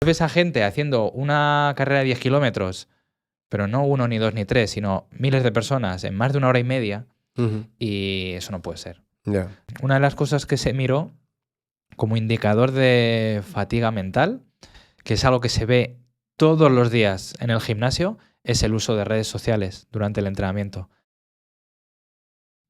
ves a gente haciendo una carrera de 10 kilómetros, pero no 1, ni 2, ni 3, sino miles de personas en más de 1 hora y media, y eso no puede ser. Una de las cosas que se miró como indicador de fatiga mental, que es algo que se ve todos los días en el gimnasio, es el uso de redes sociales durante el entrenamiento.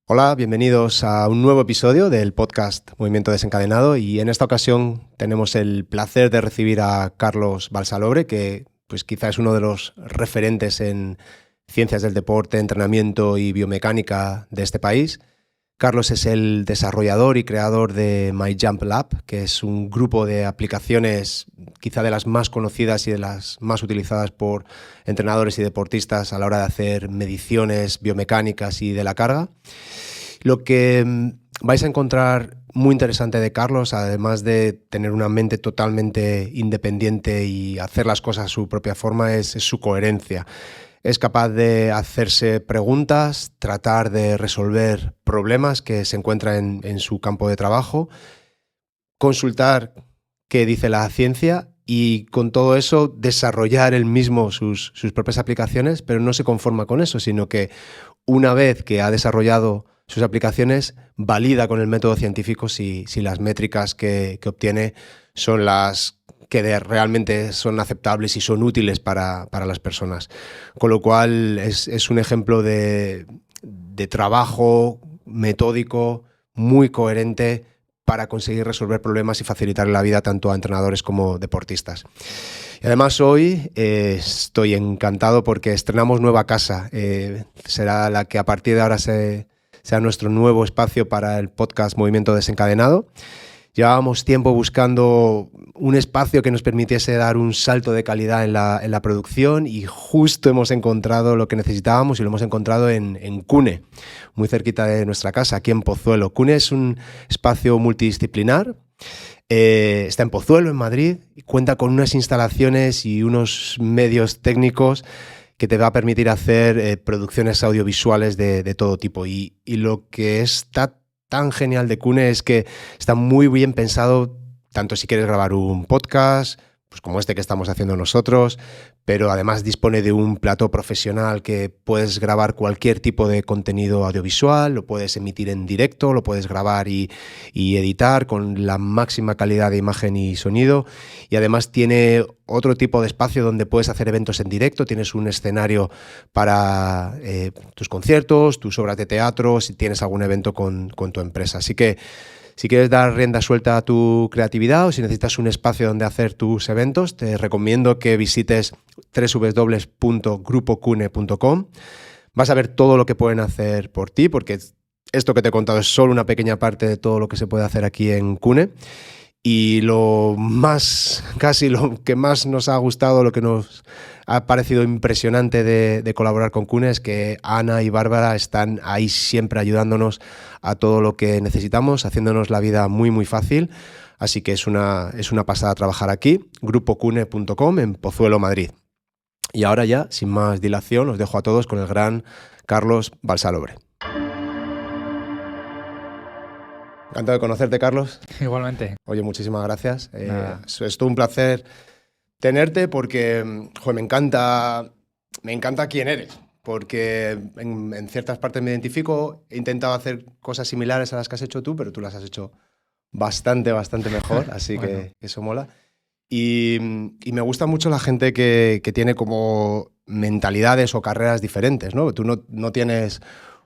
Hola, bienvenidos a un nuevo episodio del podcast Movimiento Desencadenado, y en esta ocasión tenemos el placer de recibir a Carlos Balsalobre, que pues quizá es uno de los referentes en ciencias del deporte, entrenamiento y biomecánica de este país. Carlos es el desarrollador y creador de MyJumpLab, que es un grupo de aplicaciones quizá de las más conocidas y de las más utilizadas por entrenadores y deportistas a la hora de hacer mediciones biomecánicas y de la carga. Lo que vais a encontrar muy interesante de Carlos, además de tener una mente totalmente independiente y hacer las cosas a su propia forma, es su coherencia. Es capaz de hacerse preguntas, tratar de resolver problemas que se encuentran en su campo de trabajo, consultar qué dice la ciencia y con todo eso desarrollar él mismo sus propias aplicaciones, pero no se conforma con eso, sino que una vez que ha desarrollado sus aplicaciones, valida con el método científico si las métricas que obtiene son las que realmente son aceptables y son útiles para las personas. Con lo cual es un ejemplo de trabajo metódico, muy coherente para conseguir resolver problemas y facilitar la vida tanto a entrenadores como deportistas. Y además hoy estoy encantado porque estrenamos nueva casa. Será la que a partir de ahora sea nuestro nuevo espacio para el podcast Movimiento Desencadenado. Llevábamos tiempo buscando un espacio que nos permitiese dar un salto de calidad en la producción, y justo hemos encontrado lo que necesitábamos, y lo hemos encontrado en Cune, muy cerquita de nuestra casa, aquí en Pozuelo. Cune es un espacio multidisciplinar, está en Pozuelo, en Madrid, y cuenta con unas instalaciones y unos medios técnicos que te va a permitir hacer producciones audiovisuales de todo tipo. Y lo que está tan genial de Cune es que está muy bien pensado, tanto si quieres grabar un podcast, pues como este que estamos haciendo nosotros, pero además dispone de un plató profesional que puedes grabar cualquier tipo de contenido audiovisual, lo puedes emitir en directo, lo puedes grabar y editar con la máxima calidad de imagen y sonido, y además tiene otro tipo de espacio donde puedes hacer eventos en directo. Tienes un escenario para tus conciertos, tus obras de teatro, si tienes algún evento con tu empresa. Así que si quieres dar rienda suelta a tu creatividad o si necesitas un espacio donde hacer tus eventos, te recomiendo que visites www.grupocune.com. Vas a ver todo lo que pueden hacer por ti, porque esto que te he contado es solo una pequeña parte de todo lo que se puede hacer aquí en Cune. Y lo que más nos ha gustado, lo que nos ha parecido impresionante de colaborar con Cune, es que Ana y Bárbara están ahí siempre ayudándonos a todo lo que necesitamos, haciéndonos la vida muy muy fácil. Así que es una pasada trabajar aquí. grupocune.com en Pozuelo, Madrid. Y ahora ya, sin más dilación, os dejo a todos con el gran Carlos Balsalobre. Encantado de conocerte, Carlos. Igualmente. Oye, muchísimas gracias. Es todo un placer tenerte porque me encanta quién eres, porque en ciertas partes me identifico. He intentado hacer cosas similares a las que has hecho tú, pero tú las has hecho bastante mejor, así bueno, que eso mola. Y me gusta mucho la gente que tiene como mentalidades o carreras diferentes, ¿no? Tú no tienes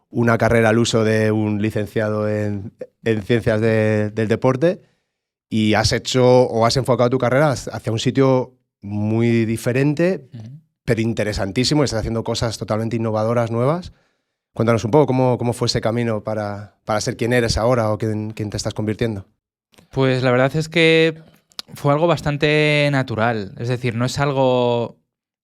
una carrera al uso de un licenciado en ciencias del deporte, y has enfocado tu carrera hacia un sitio muy diferente, pero interesantísimo, y estás haciendo cosas totalmente innovadoras, nuevas. Cuéntanos un poco cómo fue ese camino para ser quien eres ahora o quien te estás convirtiendo. Pues la verdad es que fue algo bastante natural. Es decir, no es algo...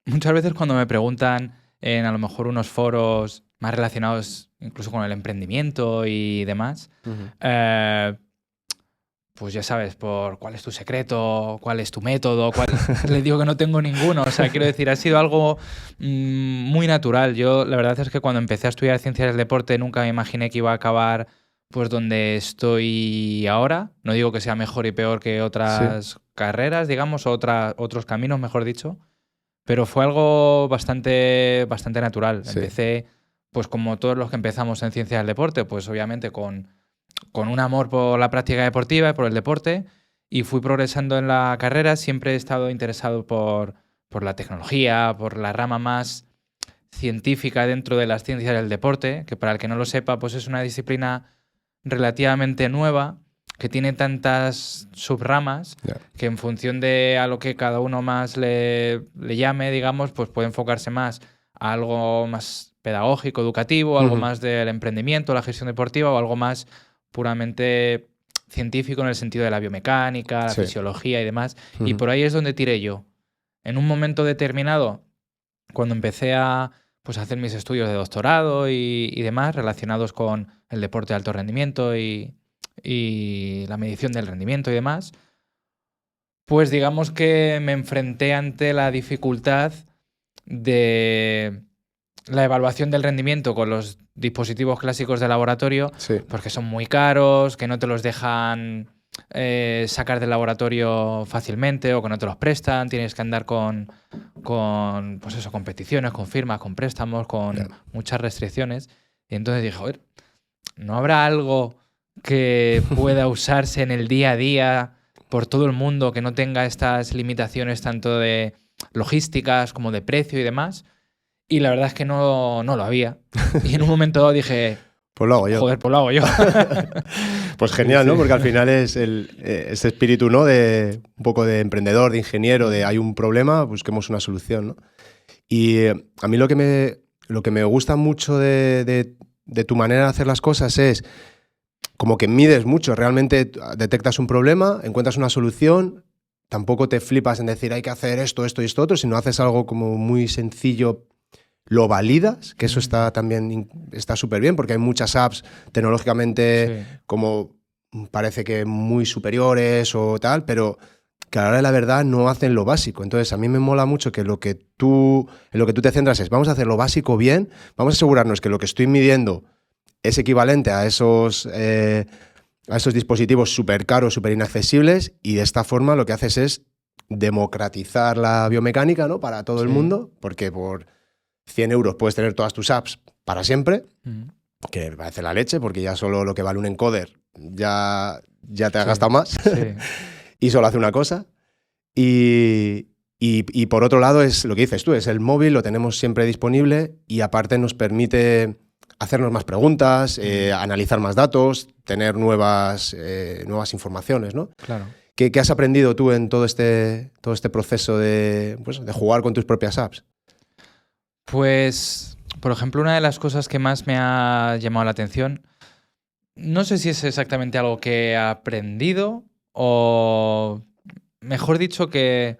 Muchas veces cuando me preguntan en a lo mejor unos foros más relacionados incluso con el emprendimiento y demás, pues ya sabes, por cuál es tu secreto, cuál es tu método, les digo que no tengo ninguno. O sea, quiero decir, ha sido algo muy natural. Yo la verdad es que cuando empecé a estudiar ciencias del deporte nunca me imaginé que iba a acabar pues donde estoy ahora. No digo que sea mejor y peor que otras carreras, digamos, o otros caminos, mejor dicho, pero fue algo bastante natural. Empecé, pues como todos los que empezamos en ciencias del deporte, pues obviamente con un amor por la práctica deportiva y por el deporte, y fui progresando en la carrera. Siempre he estado interesado por la tecnología, por la rama más científica dentro de las ciencias del deporte, que para el que no lo sepa, pues es una disciplina relativamente nueva que tiene tantas subramas que en función de a lo que cada uno más le llame, digamos, pues puede enfocarse más a algo más pedagógico, educativo, algo más del emprendimiento, la gestión deportiva, o algo más puramente científico en el sentido de la biomecánica, la fisiología y demás. Y por ahí es donde tiré yo. En un momento determinado, cuando empecé a hacer mis estudios de doctorado y demás relacionados con el deporte de alto rendimiento y la medición del rendimiento y demás, pues digamos que me enfrenté ante la dificultad de la evaluación del rendimiento con los dispositivos clásicos de laboratorio, porque son muy caros, que no te los dejan sacar del laboratorio fácilmente, o que no te los prestan, tienes que andar con competiciones, con firmas, con préstamos, con muchas restricciones. Y entonces dije, joder, ¿no habrá algo que pueda usarse en el día a día por todo el mundo, que no tenga estas limitaciones tanto de logísticas como de precio y demás? Y la verdad es que no lo había. Y en un momento dado dije, pues lo hago yo. Joder, pues lo hago yo. Pues genial, ¿no? Porque al final es ese espíritu, ¿no? De un poco de emprendedor, de ingeniero, de hay un problema, busquemos una solución, ¿no? Y a mí lo que me gusta mucho de tu manera de hacer las cosas es como que mides mucho. Realmente detectas un problema, encuentras una solución, tampoco te flipas en decir hay que hacer esto, esto y esto otro, sino haces algo como muy sencillo. Lo validas, que eso está súper bien, porque hay muchas apps tecnológicamente como parece que muy superiores o tal, pero que a la hora de la verdad no hacen lo básico. Entonces a mí me mola mucho que en lo que tú te centras es vamos a hacer lo básico bien, vamos a asegurarnos que lo que estoy midiendo es equivalente a esos dispositivos súper caros, súper inaccesibles, y de esta forma lo que haces es democratizar la biomecánica, ¿no? Para todo el mundo, porque por 100 euros puedes tener todas tus apps para siempre, que me parece la leche, porque ya solo lo que vale un encoder ya te ha gastado más, y solo hace una cosa. Y por otro lado es lo que dices tú, es el móvil, lo tenemos siempre disponible y aparte nos permite hacernos más preguntas, analizar más datos, tener nuevas informaciones, ¿no? Claro. ¿Qué has aprendido tú en todo este proceso de jugar con tus propias apps? Pues, por ejemplo, una de las cosas que más me ha llamado la atención, no sé si es exactamente algo que he aprendido o, mejor dicho, que,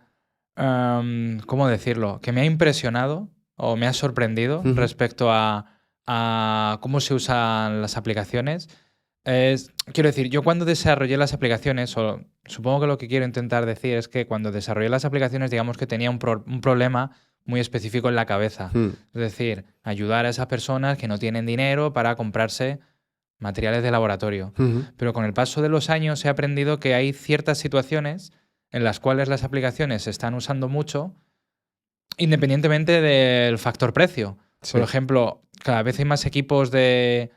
¿cómo decirlo? Que me ha impresionado o me ha sorprendido respecto a cómo se usan las aplicaciones. Quiero decir, yo cuando desarrollé las aplicaciones, o supongo que lo que quiero intentar decir es que cuando desarrollé las aplicaciones, digamos que tenía un problema muy específico en la cabeza. Es decir, ayudar a esas personas que no tienen dinero para comprarse materiales de laboratorio. Pero con el paso de los años he aprendido que hay ciertas situaciones en las cuales las aplicaciones se están usando mucho independientemente del factor precio. Por ejemplo, cada vez hay más equipos de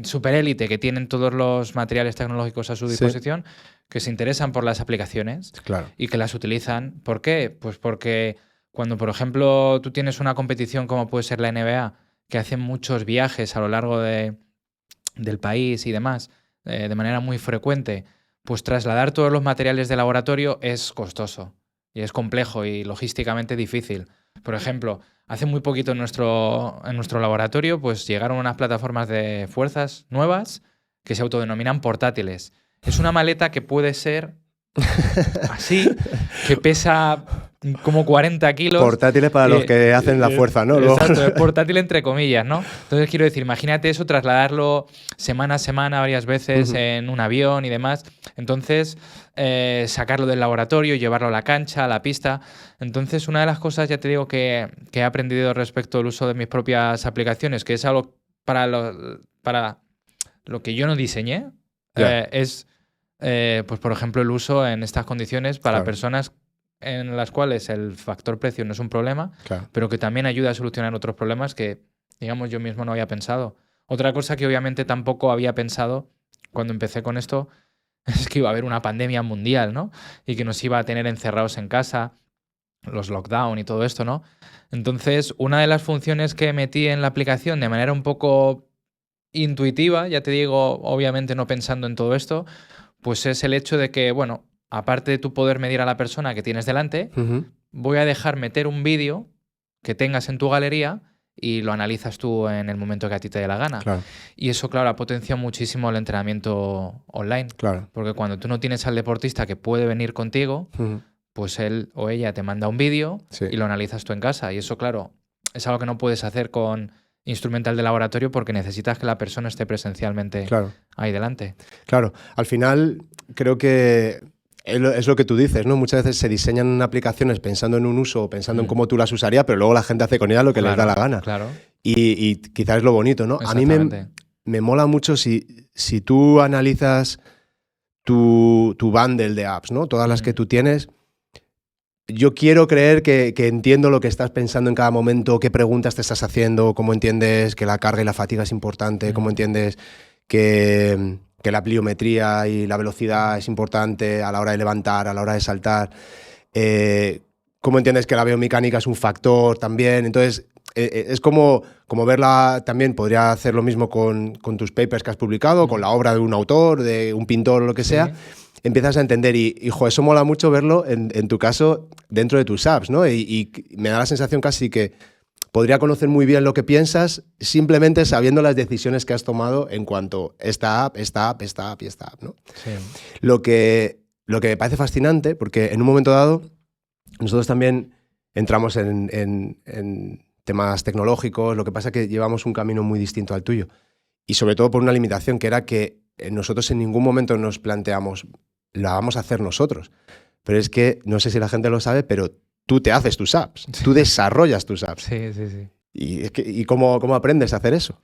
superélite que tienen todos los materiales tecnológicos a su disposición que se interesan por las aplicaciones y que las utilizan. ¿Por qué? Pues porque cuando, por ejemplo, tú tienes una competición como puede ser la NBA, que hacen muchos viajes a lo largo del país y demás, de manera muy frecuente, pues trasladar todos los materiales de laboratorio es costoso y es complejo y logísticamente difícil. Por ejemplo, hace muy poquito en nuestro laboratorio pues llegaron unas plataformas de fuerzas nuevas que se autodenominan portátiles. Es una maleta que puede ser así, que pesa como 40 kilos. Portátiles para los que hacen la fuerza, ¿no? Exacto, es portátil entre comillas, ¿no? Entonces quiero decir, imagínate eso, trasladarlo semana a semana varias veces en un avión y demás. Entonces, sacarlo del laboratorio, llevarlo a la cancha, a la pista. Entonces, una de las cosas, ya te digo, que he aprendido respecto al uso de mis propias aplicaciones, que es algo para lo que yo no diseñé, es, pues por ejemplo, el uso en estas condiciones para personas en las cuales el factor precio no es un problema, pero que también ayuda a solucionar otros problemas que, digamos, yo mismo no había pensado. Otra cosa que obviamente tampoco había pensado cuando empecé con esto es que iba a haber una pandemia mundial, ¿no? Y que nos iba a tener encerrados en casa, los lockdown y todo esto, ¿no? Entonces, una de las funciones que metí en la aplicación de manera un poco intuitiva, ya te digo, obviamente no pensando en todo esto, pues es el hecho de que, bueno, aparte de tú poder medir a la persona que tienes delante, voy a dejar meter un vídeo que tengas en tu galería y lo analizas tú en el momento que a ti te dé la gana. Y eso, claro, ha potenciado muchísimo el entrenamiento online. Porque cuando tú no tienes al deportista que puede venir contigo, pues él o ella te manda un vídeo y lo analizas tú en casa. Y eso, claro, es algo que no puedes hacer con instrumental de laboratorio porque necesitas que la persona esté presencialmente ahí delante. Claro, al final creo que es lo que tú dices, ¿no? Muchas veces se diseñan aplicaciones pensando en un uso, pensando en cómo tú las usarías, pero luego la gente hace con ella lo que les da la gana. Y quizás es lo bonito, ¿no? A mí me mola mucho si tú analizas tu bundle de apps, ¿no? Todas las que tú tienes. Yo quiero creer que entiendo lo que estás pensando en cada momento, qué preguntas te estás haciendo, cómo entiendes que la carga y la fatiga es importante, cómo entiendes que la pliometría y la velocidad es importante a la hora de levantar, a la hora de saltar, cómo entiendes que la biomecánica es un factor también. Entonces, es como verla también, podría hacer lo mismo con tus papers que has publicado, con la obra de un autor, de un pintor o lo que sea. Empiezas a entender y eso mola mucho verlo en tu caso dentro de tus apps, ¿no? Y me da la sensación casi que podría conocer muy bien lo que piensas simplemente sabiendo las decisiones que has tomado en cuanto esta app, ¿no? Lo que me parece fascinante, porque en un momento dado nosotros también entramos en temas tecnológicos, lo que pasa es que llevamos un camino muy distinto al tuyo. Y sobre todo por una limitación que era que nosotros en ningún momento nos planteamos, la vamos a hacer nosotros. Pero es que, no sé si la gente lo sabe, pero tú te haces tus apps, tú desarrollas tus apps. Sí. ¿Y cómo aprendes a hacer eso?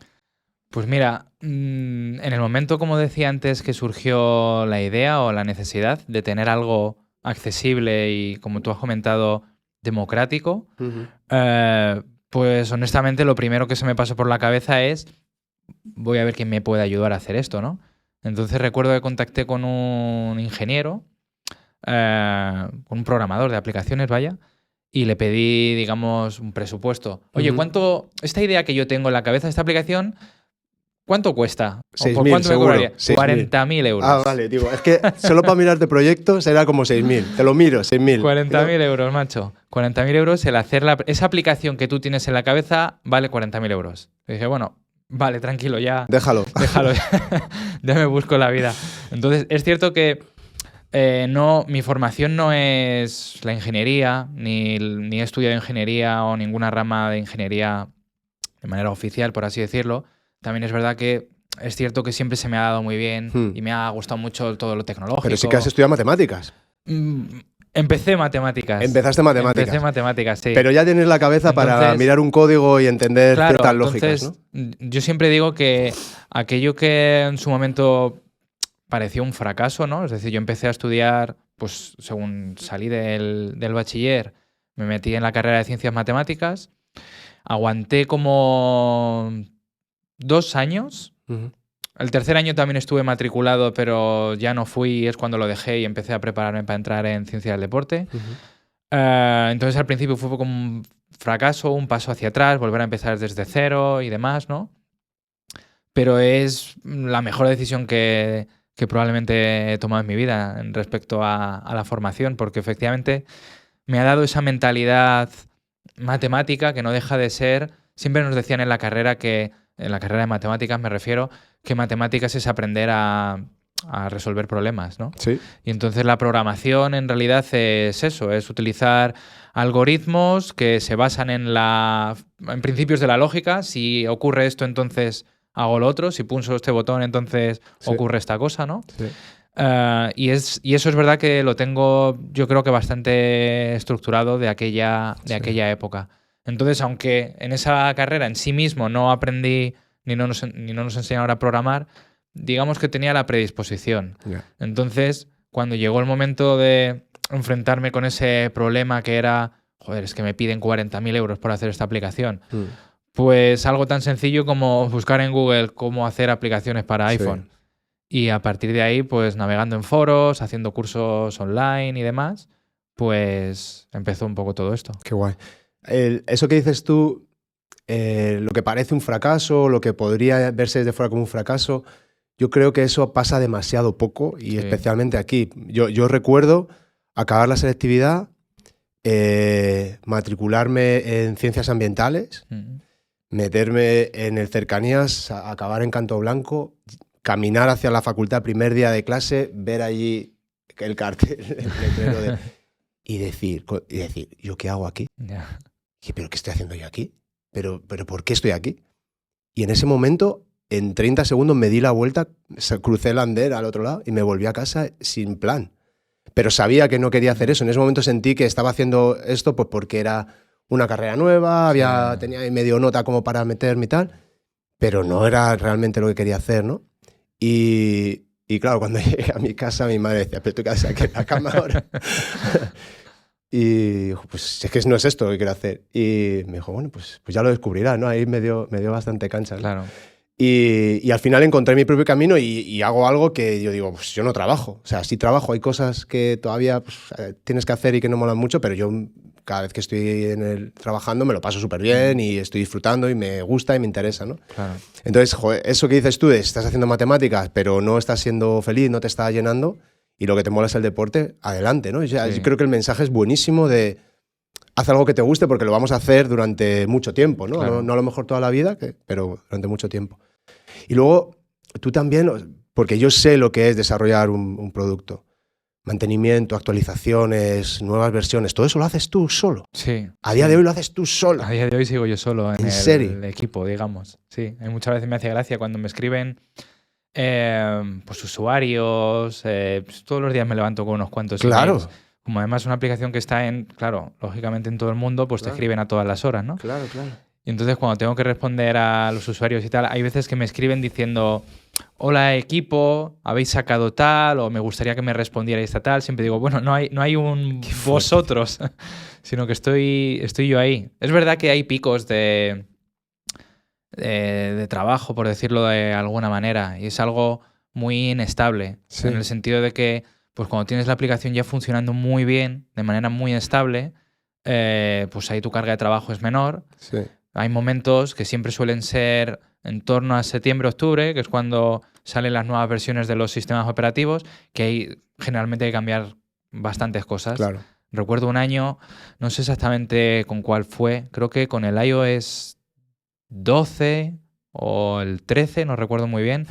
Pues mira, en el momento, como decía antes, que surgió la idea o la necesidad de tener algo accesible y, como tú has comentado, democrático, pues honestamente lo primero que se me pasó por la cabeza es voy a ver quién me puede ayudar a hacer esto, ¿no? Entonces recuerdo que contacté con un ingeniero, con un programador de aplicaciones, vaya, y le pedí, digamos, un presupuesto. Oye, esta idea que yo tengo en la cabeza de esta aplicación, ¿cuánto cuesta? 6.000, ¿cuánto me cobraría? 40.000 euros. Ah, vale, digo, es que solo para mirarte proyectos era como 6.000. Te lo miro, 6.000. 40.000 euros, macho. 40.000 euros, el hacer esa aplicación que tú tienes en la cabeza vale 40.000 euros. Y dije, bueno, vale, tranquilo, ya. Déjalo. Ya me busco la vida. Entonces, es cierto que mi formación no es la ingeniería, ni he estudiado ingeniería o ninguna rama de ingeniería de manera oficial, por así decirlo. También es verdad que es cierto que siempre se me ha dado muy bien y me ha gustado mucho todo lo tecnológico. Pero sí que has estudiado matemáticas. Empecé matemáticas. Empezaste matemáticas. Empecé matemáticas, sí. Pero ya tienes la cabeza para mirar un código y entender ciertas lógicas, ¿no? Yo siempre digo que aquello que en su momento pareció un fracaso, ¿no? Es decir, yo empecé a estudiar, pues según salí del bachiller, me metí en la carrera de Ciencias Matemáticas, aguanté como 2 años. El tercer año también estuve matriculado, pero ya no fui, es cuando lo dejé y empecé a prepararme para entrar en Ciencias del Deporte. Entonces al principio fue como un fracaso, un paso hacia atrás, volver a empezar desde cero y demás, ¿no? Pero es la mejor decisión que probablemente he tomado en mi vida en respecto a la formación, porque efectivamente me ha dado esa mentalidad matemática que no deja de ser... Siempre nos decían en la carrera de matemáticas me refiero, que matemáticas es aprender a resolver problemas, ¿no? Sí. Y entonces la programación en realidad es eso, es utilizar algoritmos que se basan en principios de la lógica. Si ocurre esto, entonces hago lo otro. Si pulso este botón, entonces ocurre esta cosa, ¿no? Sí. Y eso es verdad que lo tengo, yo creo que bastante estructurado de aquella época. Entonces, aunque en esa carrera en sí mismo no aprendí ni no nos enseñaron a programar, digamos que tenía la predisposición. Yeah. Entonces, cuando llegó el momento de enfrentarme con ese problema que era, joder, es que me piden 40.000 euros por hacer esta aplicación, pues algo tan sencillo como buscar en Google cómo hacer aplicaciones para iPhone. Y a partir de ahí, pues navegando en foros, haciendo cursos online y demás, pues empezó un poco todo esto. Qué guay. Eso que dices tú, lo que parece un fracaso, lo que podría verse desde fuera como un fracaso, yo creo que eso pasa demasiado poco y especialmente aquí. Yo recuerdo acabar la selectividad, matricularme en ciencias ambientales, meterme en el Cercanías, acabar en Canto Blanco, caminar hacia la facultad primer día de clase, ver allí el cartel, el letrero y decir, ¿yo qué hago aquí? Yeah. ¿Pero qué estoy haciendo yo aquí? ¿Pero por qué estoy aquí? Y en ese momento, en 30 segundos me di la vuelta, crucé el andén al otro lado y me volví a casa sin plan. Pero sabía que no quería hacer eso. En ese momento sentí que estaba haciendo esto pues porque era una carrera nueva, tenía medio nota como para meterme y tal, pero no era realmente lo que quería hacer, ¿no? Y claro, cuando llegué a mi casa, mi madre decía, ¿pero tú qué haces aquí en la cama ahora? Y dijo, pues es que no es esto lo que quiero hacer. Y me dijo, bueno, pues ya lo descubrirás, ¿no? Ahí me dio bastante cancha, ¿no? Claro. Y al final encontré mi propio camino y hago algo que yo digo, pues yo no trabajo. O sea, sí trabajo, hay cosas que todavía pues, tienes que hacer y que no molan mucho, pero yo cada vez que estoy trabajando me lo paso súper bien y estoy disfrutando y me gusta y me interesa, ¿no? Claro. Entonces, joder, eso que dices tú de estás haciendo matemáticas, pero no estás siendo feliz, no te está llenando y lo que te mola es el deporte, adelante, ¿no? O sea, yo creo que el mensaje es buenísimo de haz algo que te guste porque lo vamos a hacer durante mucho tiempo, ¿no? Claro. No a lo mejor toda la vida, pero durante mucho tiempo. Y luego, tú también, porque yo sé lo que es desarrollar un producto. Mantenimiento, actualizaciones, nuevas versiones, todo eso lo haces tú solo. Sí. A día de hoy lo haces tú solo. A día de hoy sigo yo solo en el equipo, digamos. Sí, muchas veces me hace gracia cuando me escriben pues usuarios, pues todos los días me levanto con unos cuantos emails. Como además es una aplicación que está lógicamente en todo el mundo, pues te escriben a todas las horas, ¿no? Claro. Y entonces cuando tengo que responder a los usuarios y tal, hay veces que me escriben diciendo, hola equipo, habéis sacado tal, o me gustaría que me respondierais tal. Siempre digo, bueno, no hay un vosotros, sino que estoy yo ahí. Es verdad que hay picos de trabajo, por decirlo de alguna manera, y es algo muy inestable, en el sentido de que pues cuando tienes la aplicación ya funcionando muy bien, de manera muy estable, pues ahí tu carga de trabajo es menor. Sí. Hay momentos que siempre suelen ser en torno a septiembre, octubre, que es cuando salen las nuevas versiones de los sistemas operativos, que ahí generalmente hay que cambiar bastantes cosas. Claro. Recuerdo un año, no sé exactamente con cuál fue, creo que con el iOS 12 o el 13, no recuerdo muy bien,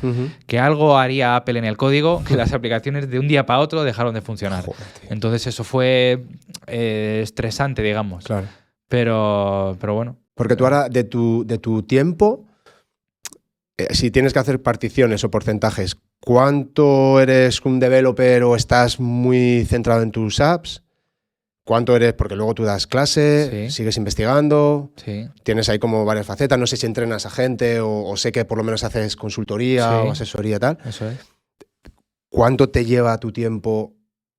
que algo haría Apple en el código, que las aplicaciones de un día para otro dejaron de funcionar. Joder, entonces eso fue estresante, digamos. Claro. Pero bueno. Porque tú ahora, de tu tiempo, si tienes que hacer particiones o porcentajes, ¿cuánto eres un developer o estás muy centrado en tus apps? ¿Cuánto eres? Porque luego tú das clase, sigues investigando, tienes ahí como varias facetas, no sé si entrenas a gente o sé que por lo menos haces consultoría o asesoría y tal. Eso es. ¿Cuánto te lleva tu tiempo,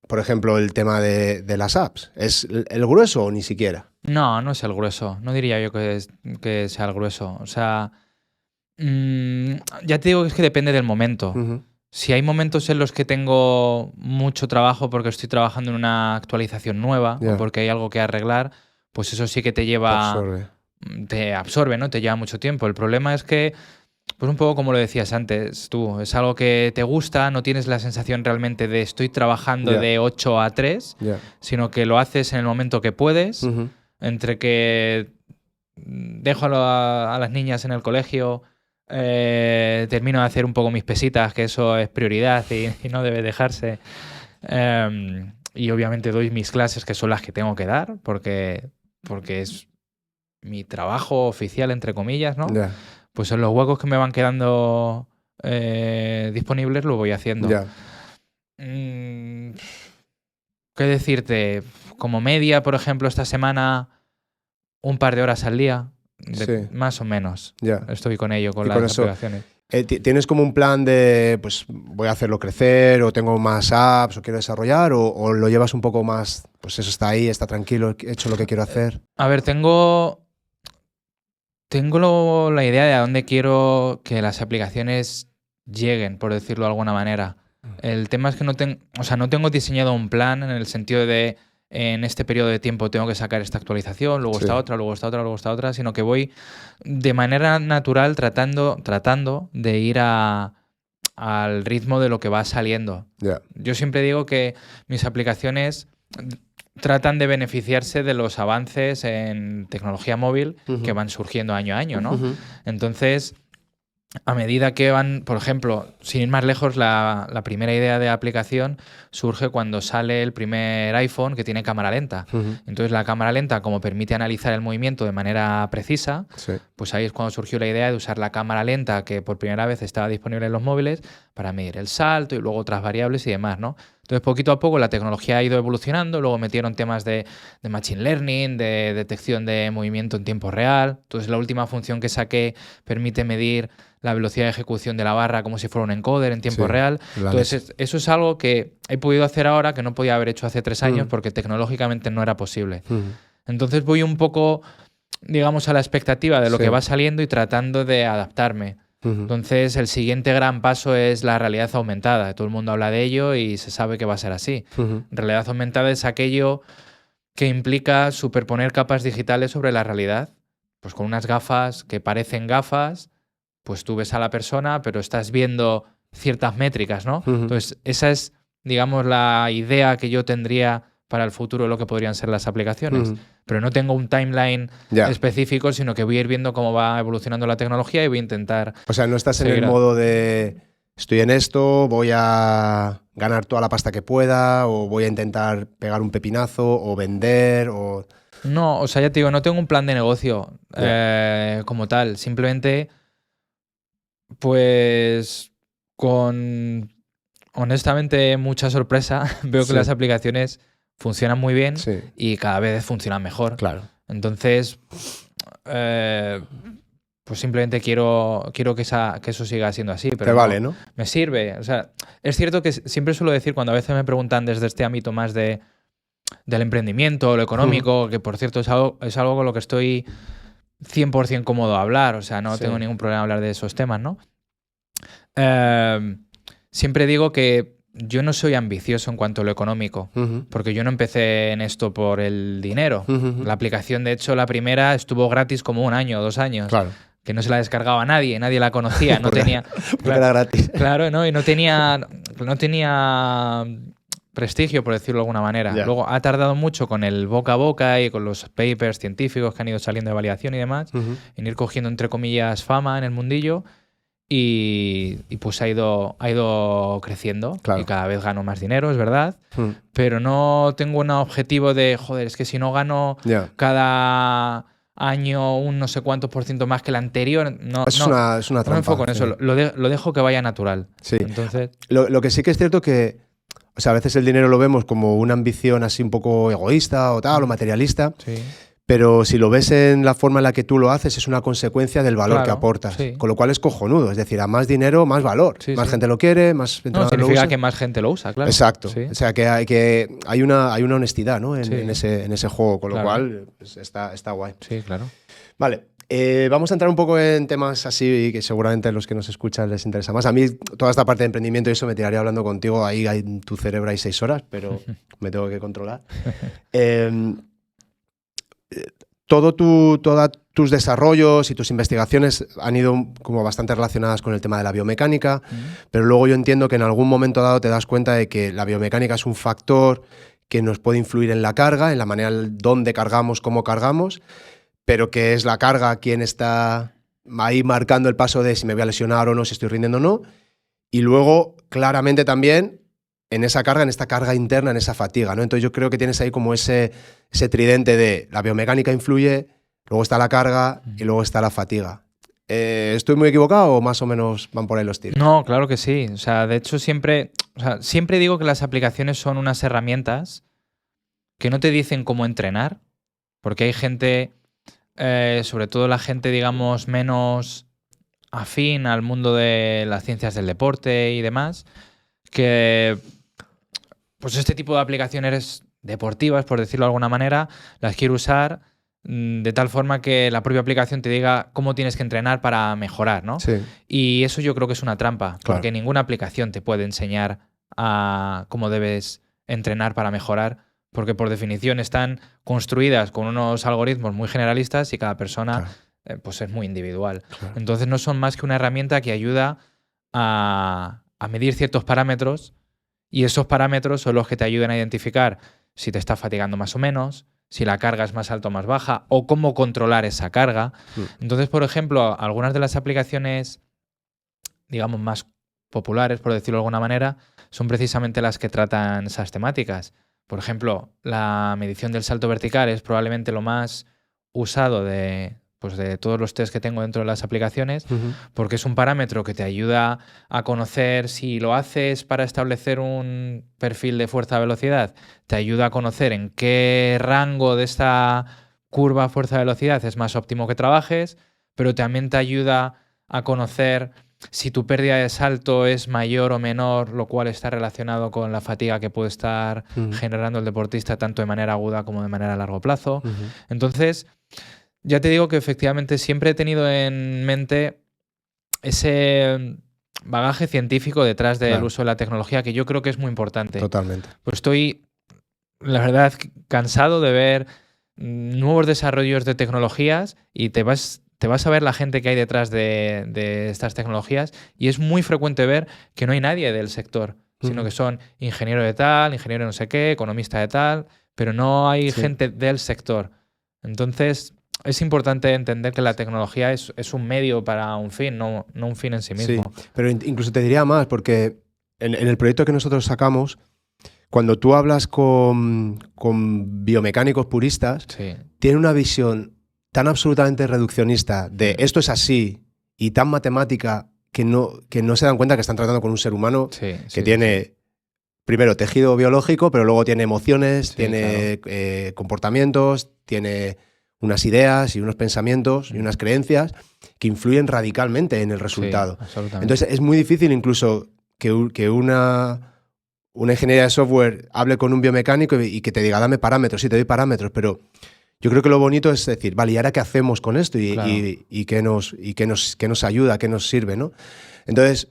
por ejemplo, el tema de las apps? ¿Es el grueso o ni siquiera? No es el grueso. No diría yo que sea el grueso. O sea, ya te digo que es que depende del momento. Si hay momentos en los que tengo mucho trabajo porque estoy trabajando en una actualización nueva o porque hay algo que arreglar, pues eso sí que te lleva... Te absorbe, ¿no? Te lleva mucho tiempo. El problema es que, pues un poco como lo decías antes tú, es algo que te gusta, no tienes la sensación realmente de estoy trabajando de 8 a 3, sino que lo haces en el momento que puedes, entre que dejo a las niñas en el colegio... termino de hacer un poco mis pesitas, que eso es prioridad y no debe dejarse, y obviamente doy mis clases, que son las que tengo que dar porque es mi trabajo oficial, entre comillas, ¿no? Pues en los huecos que me van quedando disponibles lo voy haciendo. ¿Qué decirte? Como media, por ejemplo, esta semana un par de horas al día. Más o menos. Estoy con ello, con las aplicaciones. ¿Tienes como un plan de, pues voy a hacerlo crecer, o tengo más apps, o quiero desarrollar, o lo llevas un poco más, pues eso está ahí, está tranquilo, he hecho lo que quiero hacer? A ver, tengo la idea de a dónde quiero que las aplicaciones lleguen, por decirlo de alguna manera. El tema es que no tengo diseñado un plan en el sentido de en este periodo de tiempo tengo que sacar esta actualización, luego esta otra, luego esta otra, luego esta otra, sino que voy de manera natural tratando de ir al ritmo de lo que va saliendo. Yeah. Yo siempre digo que mis aplicaciones tratan de beneficiarse de los avances en tecnología móvil que van surgiendo año a año, ¿no? Entonces, a medida que van, por ejemplo, sin ir más lejos, la primera idea de aplicación surge cuando sale el primer iPhone que tiene cámara lenta. Entonces la cámara lenta, como permite analizar el movimiento de manera precisa, pues ahí es cuando surgió la idea de usar la cámara lenta que por primera vez estaba disponible en los móviles para medir el salto y luego otras variables y demás, ¿no? Entonces poquito a poco la tecnología ha ido evolucionando, luego metieron temas de machine learning, de detección de movimiento en tiempo real. Entonces la última función que saqué permite medir la velocidad de ejecución de la barra como si fuera un encoder en tiempo real. Entonces, eso es algo que he podido hacer ahora que no podía haber hecho hace 3 años porque tecnológicamente no era posible. Entonces voy un poco, digamos, a la expectativa de lo que va saliendo y tratando de adaptarme. Entonces, el siguiente gran paso es la realidad aumentada. Todo el mundo habla de ello y se sabe que va a ser así. Realidad aumentada es aquello que implica superponer capas digitales sobre la realidad. Pues con unas gafas que parecen gafas, pues tú ves a la persona, pero estás viendo ciertas métricas, ¿no? Entonces, esa es, digamos, la idea que yo tendría para el futuro de lo que podrían ser las aplicaciones. Pero no tengo un timeline específico, sino que voy a ir viendo cómo va evolucionando la tecnología y voy a intentar... O sea, no estás en el modo de estoy en esto, voy a ganar toda la pasta que pueda, o voy a intentar pegar un pepinazo, o vender, o... No, o sea, ya te digo, no tengo un plan de negocio como tal. Simplemente... Pues con, honestamente, mucha sorpresa, veo que las aplicaciones funcionan muy bien y cada vez funcionan mejor. Claro. Entonces, pues simplemente quiero que eso siga siendo así. Pero te vale, ¿no? Me sirve. O sea, es cierto que siempre suelo decir, cuando a veces me preguntan desde este ámbito más del emprendimiento, lo económico, que por cierto es algo con lo que estoy 100% cómodo a hablar, o sea, no tengo ningún problema hablar de esos temas, ¿no? Siempre digo que yo no soy ambicioso en cuanto a lo económico, porque yo no empecé en esto por el dinero. La aplicación, de hecho, la primera estuvo gratis como 1 año o 2 años. Claro. Que no se la descargaba nadie la conocía, no tenía... Porque era gratis. Claro, ¿no? Y no tenía prestigio, por decirlo de alguna manera. Luego ha tardado mucho con el boca a boca y con los papers científicos que han ido saliendo de validación y demás, en ir cogiendo, entre comillas, fama en el mundillo y pues ha ido creciendo. Claro. Y cada vez gano más dinero, es verdad, pero no tengo un objetivo de, joder, es que si no gano cada año un no sé cuántos % más que el anterior, es una trampa. No me enfoco en eso, lo dejo que vaya natural. Sí. Entonces, lo que sí que es cierto que, o sea, a veces el dinero lo vemos como una ambición así un poco egoísta o tal, o materialista, pero si lo ves en la forma en la que tú lo haces, es una consecuencia del valor que aportas. Con lo cual es cojonudo, es decir, a más dinero, más valor. Más gente lo quiere, más entrenadores lo usan. Significa que más gente lo usa, claro. Exacto. O sea, que hay una honestidad, ¿no? en ese juego, con lo cual pues, está guay. Sí, claro. Vale. Vamos a entrar un poco en temas así que seguramente a los que nos escuchan les interesa más. A mí toda esta parte de emprendimiento y eso me tiraría hablando contigo. Ahí en tu cerebro hay 6 horas, pero me tengo que controlar. Todos tus desarrollos y tus investigaciones han ido como bastante relacionadas con el tema de la biomecánica, pero luego yo entiendo que en algún momento dado te das cuenta de que la biomecánica es un factor que nos puede influir en la carga, en la manera dónde cargamos, cómo cargamos, pero que es la carga quien está ahí marcando el paso de si me voy a lesionar o no, si estoy rindiendo o no. Y luego, claramente también, en esta carga interna, en esa fatiga, ¿no? Entonces yo creo que tienes ahí como ese tridente de la biomecánica influye, luego está la carga y luego está la fatiga. ¿Estoy muy equivocado o más o menos van por ahí los tiros? No, claro que sí. O sea, de hecho, siempre digo que las aplicaciones son unas herramientas que no te dicen cómo entrenar, porque hay gente... sobre todo la gente, digamos, menos afín al mundo de las ciencias del deporte y demás, que pues este tipo de aplicaciones deportivas, por decirlo de alguna manera, las quiero usar de tal forma que la propia aplicación te diga cómo tienes que entrenar para mejorar, ¿no? Sí. Y eso yo creo que es una trampa, Claro. porque ninguna aplicación te puede enseñar a cómo debes entrenar para mejorar, porque por definición están construidas con unos algoritmos muy generalistas y cada persona pues es muy individual. Claro. Entonces no son más que una herramienta que ayuda a medir ciertos parámetros, y esos parámetros son los que te ayudan a identificar si te estás fatigando más o menos, si la carga es más alta o más baja, o cómo controlar esa carga. Entonces, por ejemplo, algunas de las aplicaciones, digamos, más populares, por decirlo de alguna manera, son precisamente las que tratan esas temáticas. Por ejemplo, la medición del salto vertical es probablemente lo más usado de todos los test que tengo dentro de las aplicaciones, porque es un parámetro que te ayuda a conocer si lo haces para establecer un perfil de fuerza-velocidad, te ayuda a conocer en qué rango de esta curva fuerza-velocidad es más óptimo que trabajes, pero también te ayuda a conocer si tu pérdida de salto es mayor o menor, lo cual está relacionado con la fatiga que puede estar generando el deportista tanto de manera aguda como de manera a largo plazo. Entonces, ya te digo que efectivamente siempre he tenido en mente ese bagaje científico detrás del uso de la tecnología, que yo creo que es muy importante. Totalmente. Pues estoy, la verdad, cansado de ver nuevos desarrollos de tecnologías y te vas a ver la gente que hay detrás de estas tecnologías, y es muy frecuente ver que no hay nadie del sector, sino que son ingeniero de tal, ingeniero de no sé qué, economista de tal, pero no hay gente del sector. Entonces, es importante entender que la tecnología es un medio para un fin, no un fin en sí mismo. Sí, pero incluso te diría más, porque en el proyecto que nosotros sacamos, cuando tú hablas con biomecánicos puristas, tienen una visión tan absolutamente reduccionista de esto es así y tan matemática que no se dan cuenta que están tratando con un ser humano que tiene primero tejido biológico, pero luego tiene emociones, tiene comportamientos, tiene unas ideas y unos pensamientos y unas creencias que influyen radicalmente en el resultado. Entonces es muy difícil incluso que una ingeniería de software hable con un biomecánico y que te diga dame parámetros, sí te doy parámetros, pero yo creo que lo bonito es decir, vale, ¿y ahora qué hacemos con esto? ¿Y qué nos ayuda? ¿Qué nos sirve? ¿No? Entonces,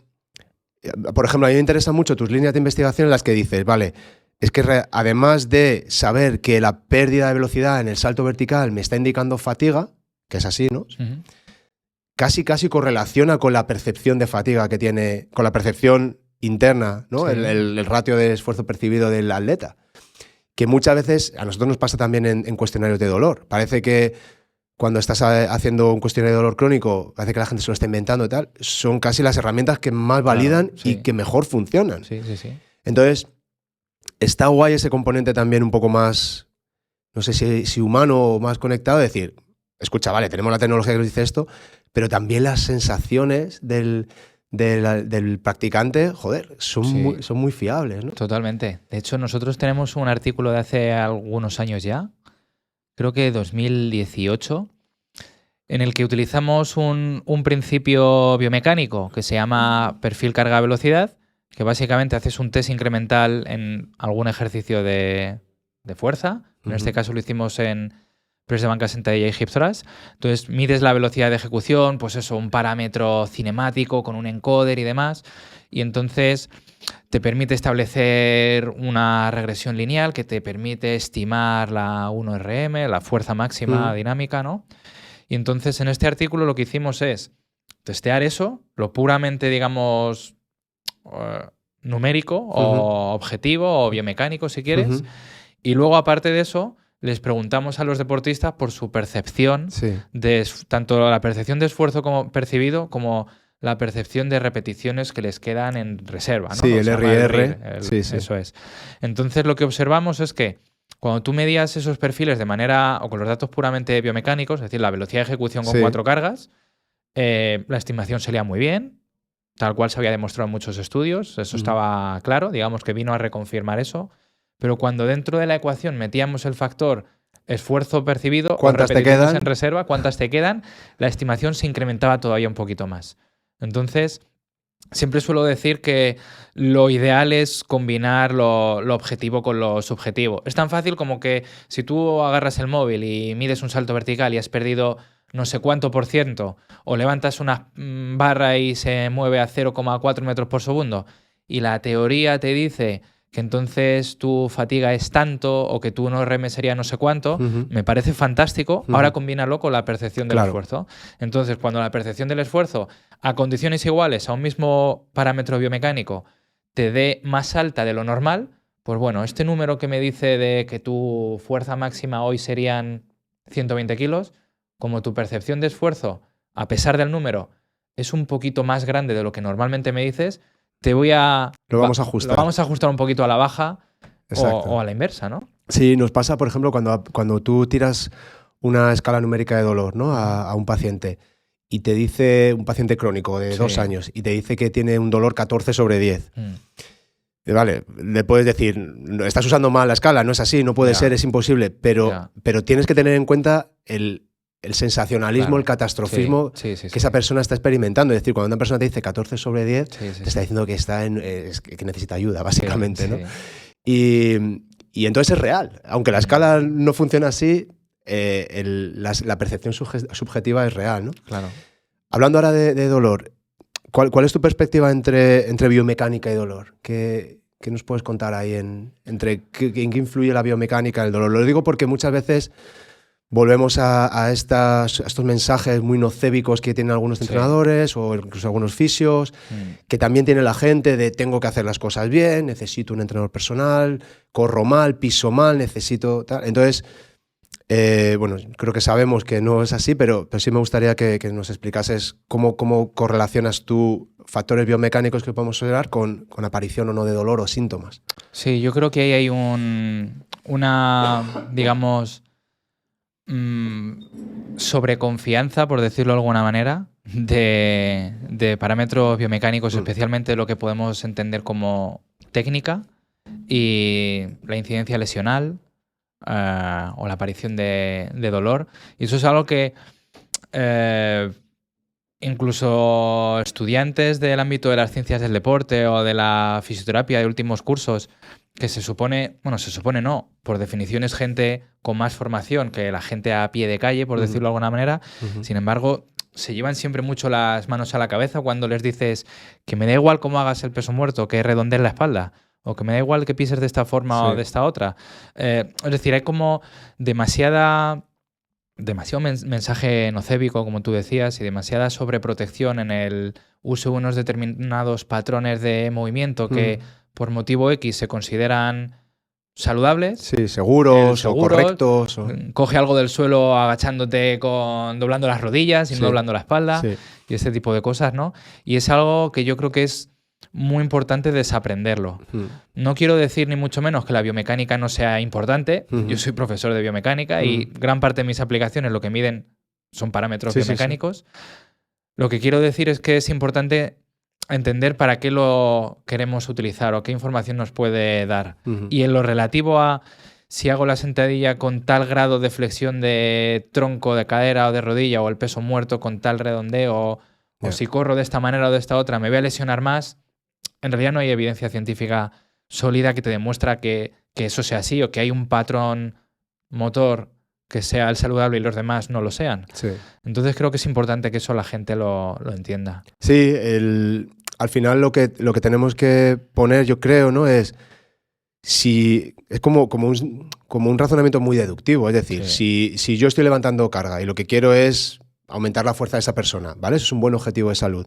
por ejemplo, a mí me interesan mucho tus líneas de investigación en las que dices, vale, es que además de saber que la pérdida de velocidad en el salto vertical me está indicando fatiga, que es así, ¿no? Casi correlaciona con la percepción de fatiga que tiene, con la percepción interna, ¿no? El ratio de esfuerzo percibido del atleta. Que muchas veces a nosotros nos pasa también en cuestionarios de dolor. Parece que cuando estás haciendo un cuestionario de dolor crónico, parece que la gente se lo está inventando y tal, son casi las herramientas que más validan y que mejor funcionan. Entonces, está guay ese componente también un poco más, no sé si humano o más conectado, de decir, escucha, vale, tenemos la tecnología que nos dice esto, pero también las sensaciones del practicante, joder, son muy fiables, ¿no? Totalmente. De hecho, nosotros tenemos un artículo de hace algunos años ya, creo que 2018, en el que utilizamos un principio biomecánico que se llama perfil carga-velocidad, que básicamente haces un test incremental en algún ejercicio de fuerza. En este caso lo hicimos en press de banca sentadilla y hip thrust. Entonces mides la velocidad de ejecución, pues eso, un parámetro cinemático con un encoder y demás, y entonces te permite establecer una regresión lineal que te permite estimar la 1RM, la fuerza máxima dinámica, ¿no? Y entonces en este artículo lo que hicimos es testear eso, lo puramente, digamos, numérico o objetivo o biomecánico, si quieres, y luego, aparte de eso, les preguntamos a los deportistas por su percepción de tanto la percepción de esfuerzo como percibido como la percepción de repeticiones que les quedan en reserva, ¿no? Sí, el RIR. Eso es. Entonces, lo que observamos es que cuando tú medías esos perfiles de manera, o con los datos puramente biomecánicos, es decir, la velocidad de ejecución con 4 cargas, la estimación salía muy bien, tal cual se había demostrado en muchos estudios, eso estaba claro, digamos que vino a reconfirmar eso, pero cuando dentro de la ecuación metíamos el factor esfuerzo percibido, ¿cuántas te quedan en reserva, cuántas te quedan, la estimación se incrementaba todavía un poquito más. Entonces, siempre suelo decir que lo ideal es combinar lo objetivo con lo subjetivo. Es tan fácil como que si tú agarras el móvil y mides un salto vertical y has perdido no sé cuánto %, o levantas una barra y se mueve a 0,4 metros por segundo, y la teoría te dice que entonces tu fatiga es tanto o que tu RM sería no sé cuánto, me parece fantástico. Ahora combínalo con la percepción del esfuerzo. Entonces, cuando la percepción del esfuerzo a condiciones iguales a un mismo parámetro biomecánico te dé más alta de lo normal, pues bueno, este número que me dice de que tu fuerza máxima hoy serían 120 kilos, como tu percepción de esfuerzo, a pesar del número, es un poquito más grande de lo que normalmente me dices, lo vamos a ajustar un poquito a la baja o a la inversa, ¿no? Sí, nos pasa, por ejemplo, cuando tú tiras una escala numérica de dolor, ¿no? a un paciente y te dice, un paciente crónico de 2 años, y te dice que tiene un dolor 14/10. Vale, le puedes decir, estás usando mal la escala, no es así, no puede ser, es imposible, pero tienes que tener en cuenta el sensacionalismo, el catastrofismo que esa persona está experimentando. Es decir, cuando una persona te dice 14/10, te está diciendo que que necesita ayuda, básicamente, ¿no? Y entonces es real. Aunque la escala no funciona así, la percepción subjetiva es real, ¿no? Claro. Hablando ahora de dolor, ¿cuál es tu perspectiva entre biomecánica y dolor? ¿Qué nos puedes contar ahí en qué influye la biomecánica en el dolor? Lo digo porque muchas veces volvemos a estos mensajes muy nocébicos que tienen algunos entrenadores o incluso algunos fisios, que también tiene la gente de tengo que hacer las cosas bien, necesito un entrenador personal, corro mal, piso mal, necesito tal. Entonces, bueno, creo que sabemos que no es así, pero sí me gustaría que nos explicases cómo correlacionas tú factores biomecánicos que podemos observar con aparición o no de dolor o síntomas. Sí, yo creo que ahí hay una, digamos, sobreconfianza, por decirlo de alguna manera, de parámetros biomecánicos, especialmente lo que podemos entender como técnica y la incidencia lesional o la aparición de dolor. Y eso es algo que incluso estudiantes del ámbito de las ciencias del deporte o de la fisioterapia de últimos cursos, que se supone no, por definición es gente con más formación que la gente a pie de calle, por decirlo de alguna manera. Sin embargo, se llevan siempre mucho las manos a la cabeza cuando les dices que me da igual cómo hagas el peso muerto, que redondees la espalda, o que me da igual que pises de esta forma o de esta otra. Es decir, hay como demasiado mensaje nocébico, como tú decías, y demasiada sobreprotección en el uso de unos determinados patrones de movimiento que por motivo X se consideran saludables. Sí, seguros o correctos. Coge algo del suelo agachándote doblando las rodillas y no doblando la espalda y ese tipo de cosas, ¿no? Y es algo que yo creo que es muy importante desaprenderlo. No quiero decir ni mucho menos que la biomecánica no sea importante. Yo soy profesor de biomecánica y gran parte de mis aplicaciones lo que miden son parámetros biomecánicos. Lo que quiero decir es que es importante entender para qué lo queremos utilizar o qué información nos puede dar. Y en lo relativo a si hago la sentadilla con tal grado de flexión de tronco, de cadera o de rodilla, o el peso muerto con tal redondeo, o si corro de esta manera o de esta otra, me voy a lesionar más. En realidad no hay evidencia científica sólida que te demuestra que eso sea así o que hay un patrón motor que sea el saludable y los demás no lo sean. Entonces creo que es importante que eso la gente lo entienda. Sí, al final lo que tenemos que poner, yo creo, ¿no? Es como un razonamiento muy deductivo. Es decir, si yo estoy levantando carga y lo que quiero es aumentar la fuerza de esa persona, ¿vale? Eso es un buen objetivo de salud.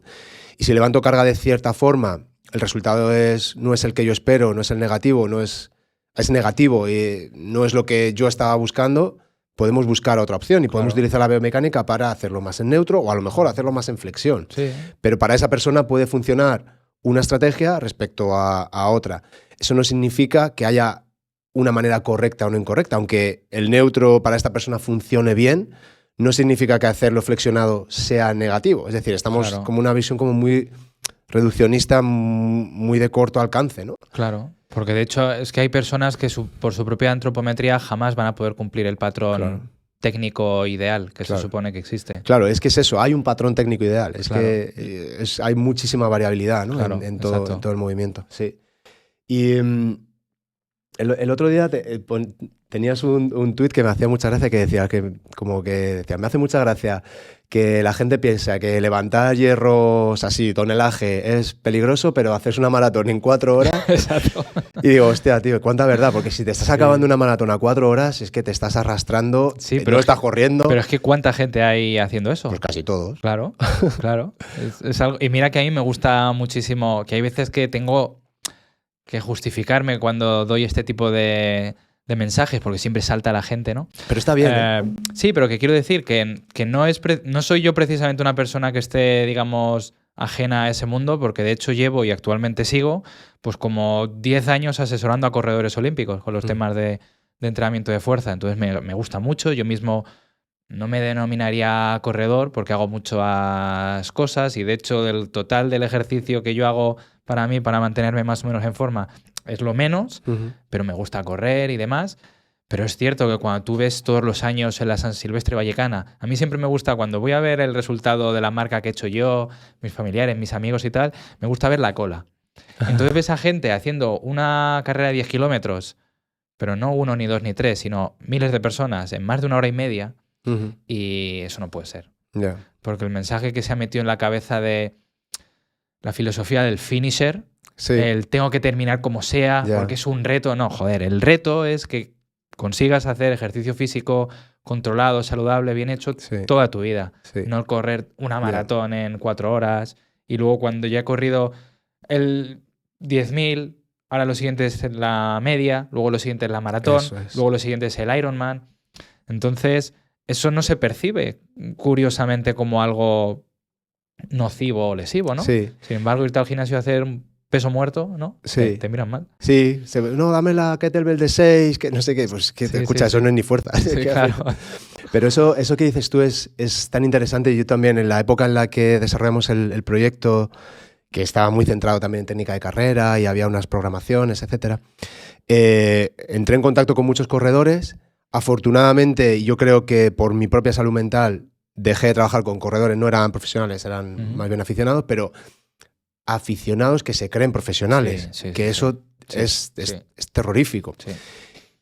Y si levanto carga de cierta forma, el resultado no es el que yo espero, no es el negativo, es negativo y no es lo que yo estaba buscando, podemos buscar otra opción y podemos utilizar la biomecánica para hacerlo más en neutro o a lo mejor hacerlo más en flexión. Pero para esa persona puede funcionar una estrategia respecto a otra. Eso no significa que haya una manera correcta o no incorrecta. Aunque el neutro para esta persona funcione bien, no significa que hacerlo flexionado sea negativo. Es decir, estamos como una visión como muy reduccionista, muy de corto alcance, ¿no? Claro, porque de hecho es que hay personas que por su propia antropometría jamás van a poder cumplir el patrón técnico ideal que se supone que existe. Claro, es que es eso, hay un patrón técnico ideal, es que hay muchísima variabilidad, ¿no? Claro, en todo el movimiento. Sí. Y el otro día tenías un tuit que me hacía mucha gracia que decía me hace mucha gracia que la gente piensa que levantar hierros así, tonelaje, es peligroso, pero haces una maratón en 4 horas. Exacto. Y digo, hostia, tío, cuánta verdad, porque si te estás acabando una maratón a 4 horas, es que te estás arrastrando, pero no estás corriendo. Pero es que ¿cuánta gente hay haciendo eso? Pues casi todos. Claro, claro. Es algo, y mira que a mí me gusta muchísimo, que hay veces que tengo que justificarme cuando doy este tipo de mensajes, porque siempre salta la gente, ¿no? Pero está bien. Sí, pero que quiero decir que no soy yo precisamente una persona que esté, digamos, ajena a ese mundo, porque de hecho llevo y actualmente sigo pues como 10 años asesorando a corredores olímpicos con los temas de entrenamiento de fuerza. Entonces me gusta mucho. Yo mismo no me denominaría corredor porque hago muchas cosas y de hecho del total del ejercicio que yo hago para mí, para mantenerme más o menos en forma, es lo menos, pero me gusta correr y demás. Pero es cierto que cuando tú ves todos los años en la San Silvestre Vallecana, a mí siempre me gusta, cuando voy a ver el resultado de la marca que he hecho yo, mis familiares, mis amigos y tal, me gusta ver la cola. Entonces ves a gente haciendo una carrera de 10 kilómetros, pero no 1, ni 2, ni 3, sino miles de personas en más de 1 hora y media, y eso no puede ser. Porque el mensaje que se ha metido en la cabeza de la filosofía del finisher, el tengo que terminar como sea, porque es un reto. No, joder, el reto es que consigas hacer ejercicio físico controlado, saludable, bien hecho toda tu vida. No el correr una maratón en 4 horas y luego cuando ya he corrido el 10.000, ahora lo siguiente es la media, luego lo siguiente es la maratón, luego lo siguiente es el Ironman. Entonces, eso no se percibe, curiosamente, como algo nocivo o lesivo, ¿no? Sí. Sin embargo, irte al gimnasio a hacer un peso muerto, ¿no? Sí. Te miran mal. Sí. No, dame la kettlebell de 6, que no sé qué. Pues que te escucha, eso no es ni fuerza. Sí, claro. Pero eso que dices tú es tan interesante. Yo también, en la época en la que desarrollamos el proyecto, que estaba muy centrado también en técnica de carrera y había unas programaciones, etcétera, entré en contacto con muchos corredores. Afortunadamente, yo creo que por mi propia salud mental dejé de trabajar con corredores, no eran profesionales, eran más bien aficionados, pero aficionados que se creen profesionales, eso es terrorífico. Sí.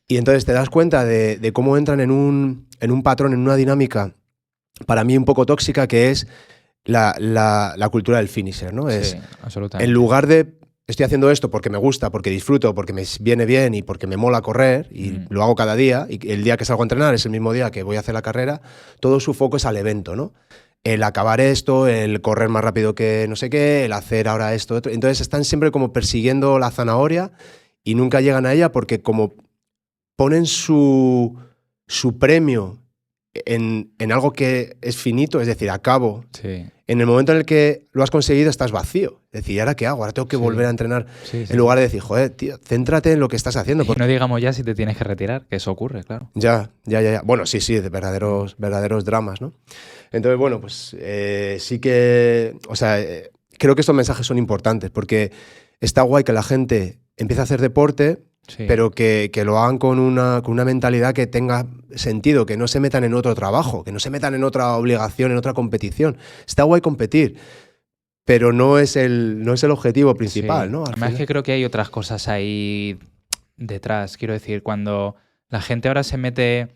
Y entonces te das cuenta de cómo entran en un patrón, en una dinámica, para mí un poco tóxica, que es la cultura del finisher, ¿no? Sí, absolutamente. En lugar de estoy haciendo esto porque me gusta, porque disfruto, porque me viene bien y porque me mola correr y lo hago cada día, y el día que salgo a entrenar es el mismo día que voy a hacer la carrera, todo su foco es al evento, ¿no? El acabar esto, el correr más rápido que no sé qué, el hacer ahora esto, otro. Entonces están siempre como persiguiendo la zanahoria y nunca llegan a ella porque como ponen su premio en algo que es finito, es decir, acabo. Sí. En el momento en el que lo has conseguido estás vacío. Es decir, ¿y ahora qué hago? Ahora tengo que volver a entrenar. En lugar de decir, joder, tío, céntrate en lo que estás haciendo. Y no digamos ya si te tienes que retirar, que eso ocurre, claro. Ya. Bueno, sí, de verdaderos dramas, ¿no? Entonces, bueno, pues sí que... O sea, creo que estos mensajes son importantes porque está guay que la gente empiece a hacer deporte, pero que lo hagan con una mentalidad que tenga sentido, que no se metan en otro trabajo, que no se metan en otra obligación, en otra competición. Está guay competir, pero no es el objetivo principal, ¿no? Además es que creo que hay otras cosas ahí detrás. Quiero decir, cuando la gente ahora se mete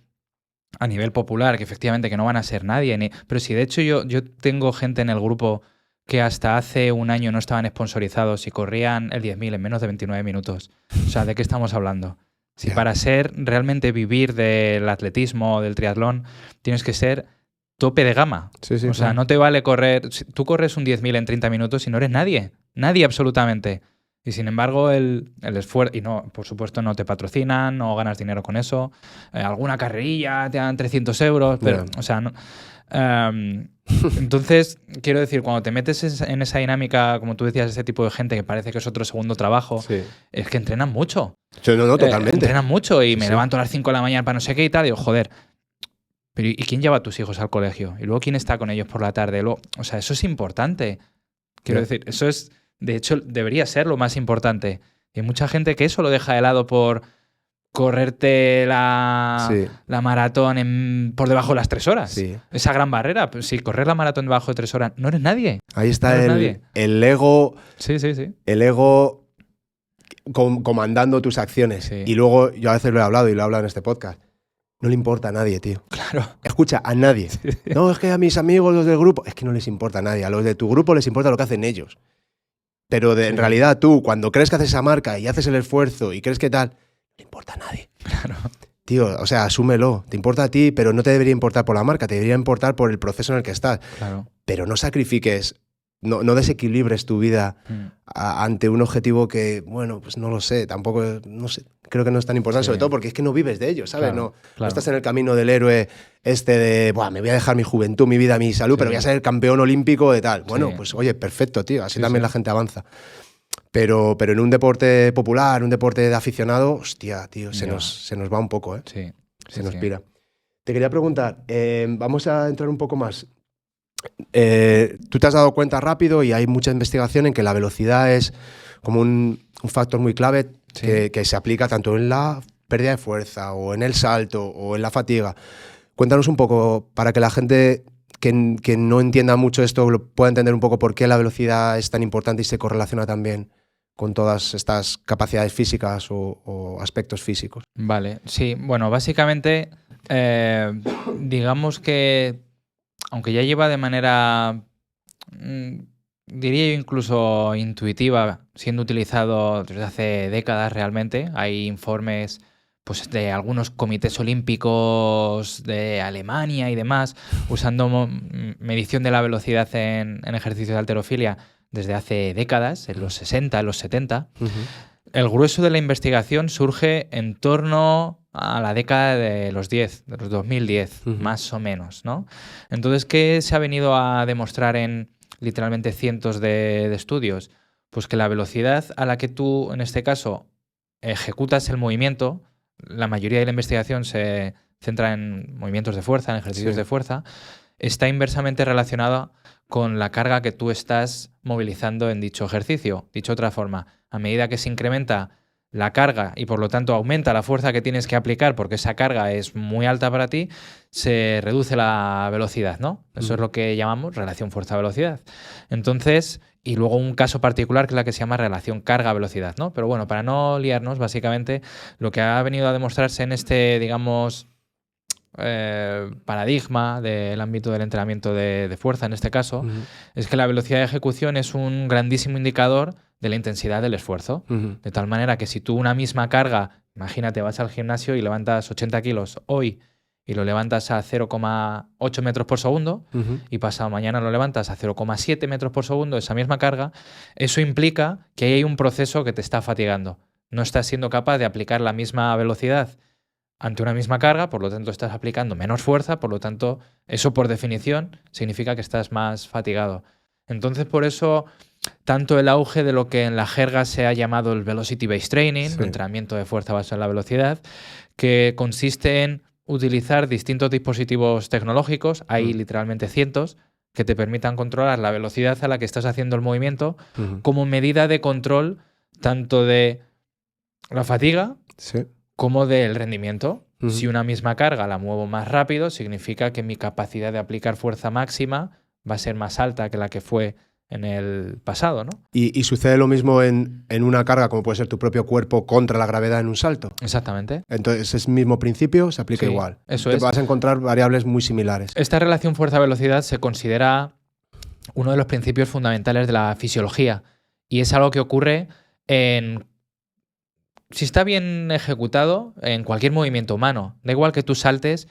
a nivel popular, que efectivamente que no van a ser nadie, pero si de hecho yo tengo gente en el grupo que hasta hace un año no estaban sponsorizados y corrían el 10.000 en menos de 29 minutos. O sea, ¿de qué estamos hablando? Si para realmente vivir del atletismo, del triatlón, tienes que ser tope de gama. O sea, no te vale correr... Tú corres un 10.000 en 30 minutos y no eres nadie. Nadie absolutamente. Y sin embargo, el esfuerzo... Y no, por supuesto, no te patrocinan, no ganas dinero con eso. Alguna carrerilla te dan 300 euros, pero... O sea, no... Entonces, quiero decir, cuando te metes en esa dinámica, como tú decías, ese tipo de gente que parece que es otro segundo trabajo, es que entrenan mucho. No, totalmente. Entrenan mucho y me levanto a las 5 de la mañana para no sé qué y tal, y digo, joder, pero ¿y quién lleva a tus hijos al colegio? Y luego, ¿quién está con ellos por la tarde? Luego, o sea, eso es importante. Quiero decir, eso es, de hecho, debería ser lo más importante. Y hay mucha gente que eso lo deja de lado por correrte la maratón por debajo de las 3 horas. Sí. Esa gran barrera. Pues si correr la maratón debajo de 3 horas, no eres nadie. Ahí está el ego. Sí. El ego comandando tus acciones. Sí. Y luego, yo a veces lo he hablado y lo he hablado en este podcast. No le importa a nadie, tío. Claro. Escucha, a nadie. Sí. No, es que a mis amigos, los del grupo, es que no les importa a nadie. A los de tu grupo les importa lo que hacen ellos. Pero en realidad tú, cuando crees que haces esa marca y haces el esfuerzo y crees que tal, no le importa a nadie. Claro. Tío, o sea, asúmelo. Te importa a ti, pero no te debería importar por la marca, te debería importar por el proceso en el que estás. Claro. Pero no sacrifiques, no desequilibres tu vida ante un objetivo que, bueno, pues no lo sé, tampoco, no sé, creo que no es tan importante, sobre todo porque es que no vives de ello, ¿sabes? Claro. No estás en el camino del héroe de, me voy a dejar mi juventud, mi vida, mi salud, pero voy a ser campeón olímpico de tal. Bueno, pues oye, perfecto, tío, así también la gente avanza. Pero en un deporte popular, un deporte de aficionado, hostia, tío, se nos va un poco, ¿eh? Sí. Se nos pira. Te quería preguntar, vamos a entrar un poco más. Tú te has dado cuenta rápido y hay mucha investigación en que la velocidad es como un factor muy clave que se aplica tanto en la pérdida de fuerza o en el salto o en la fatiga. Cuéntanos un poco para que la gente que no entienda mucho esto pueda entender un poco por qué la velocidad es tan importante y se correlaciona también con todas estas capacidades físicas o aspectos físicos. Vale, sí. Bueno, básicamente, digamos que aunque ya lleva de manera, diría yo incluso intuitiva, siendo utilizado desde hace décadas realmente. Hay informes pues, de algunos comités olímpicos de Alemania y demás, usando medición de la velocidad en ejercicios de halterofilia desde hace décadas, en los 60, en los 70. El grueso de la investigación surge en torno a la década de los 2010, más o menos, ¿no? Entonces, ¿qué se ha venido a demostrar en literalmente cientos de estudios? Pues que la velocidad a la que tú, en este caso, ejecutas el movimiento, la mayoría de la investigación se centra en movimientos de fuerza, en ejercicios de fuerza, está inversamente relacionada con la carga que tú estás movilizando en dicho ejercicio. Dicho de otra forma, a medida que se incrementa la carga y por lo tanto aumenta la fuerza que tienes que aplicar porque esa carga es muy alta para ti, se reduce la velocidad, ¿no? Eso es lo que llamamos relación fuerza-velocidad. Entonces, y luego un caso particular que es la que se llama relación carga-velocidad, ¿no? Pero bueno, para no liarnos, básicamente lo que ha venido a demostrarse en este, digamos, paradigma del ámbito del entrenamiento de fuerza, en este caso, es que la velocidad de ejecución es un grandísimo indicador de la intensidad del esfuerzo. De tal manera que si tú una misma carga, imagínate, vas al gimnasio y levantas 80 kilos hoy y lo levantas a 0,8 metros por segundo y pasado mañana lo levantas a 0,7 metros por segundo, esa misma carga, eso implica que hay un proceso que te está fatigando. No estás siendo capaz de aplicar la misma velocidad ante una misma carga, por lo tanto estás aplicando menos fuerza, por lo tanto eso por definición significa que estás más fatigado. Entonces por eso tanto el auge de lo que en la jerga se ha llamado el Velocity Based Training, el entrenamiento de fuerza basado en la velocidad, que consiste en utilizar distintos dispositivos tecnológicos, hay literalmente cientos, que te permitan controlar la velocidad a la que estás haciendo el movimiento como medida de control tanto de la fatiga como del rendimiento. Si una misma carga la muevo más rápido, significa que mi capacidad de aplicar fuerza máxima va a ser más alta que la que fue en el pasado, ¿no? Y sucede lo mismo en una carga, como puede ser tu propio cuerpo contra la gravedad en un salto. Exactamente. Entonces, ese mismo principio se aplica igual. Eso Te vas a encontrar variables muy similares. Esta relación fuerza-velocidad se considera uno de los principios fundamentales de la fisiología y es algo que ocurre si está bien ejecutado, en cualquier movimiento humano. Da igual que tú saltes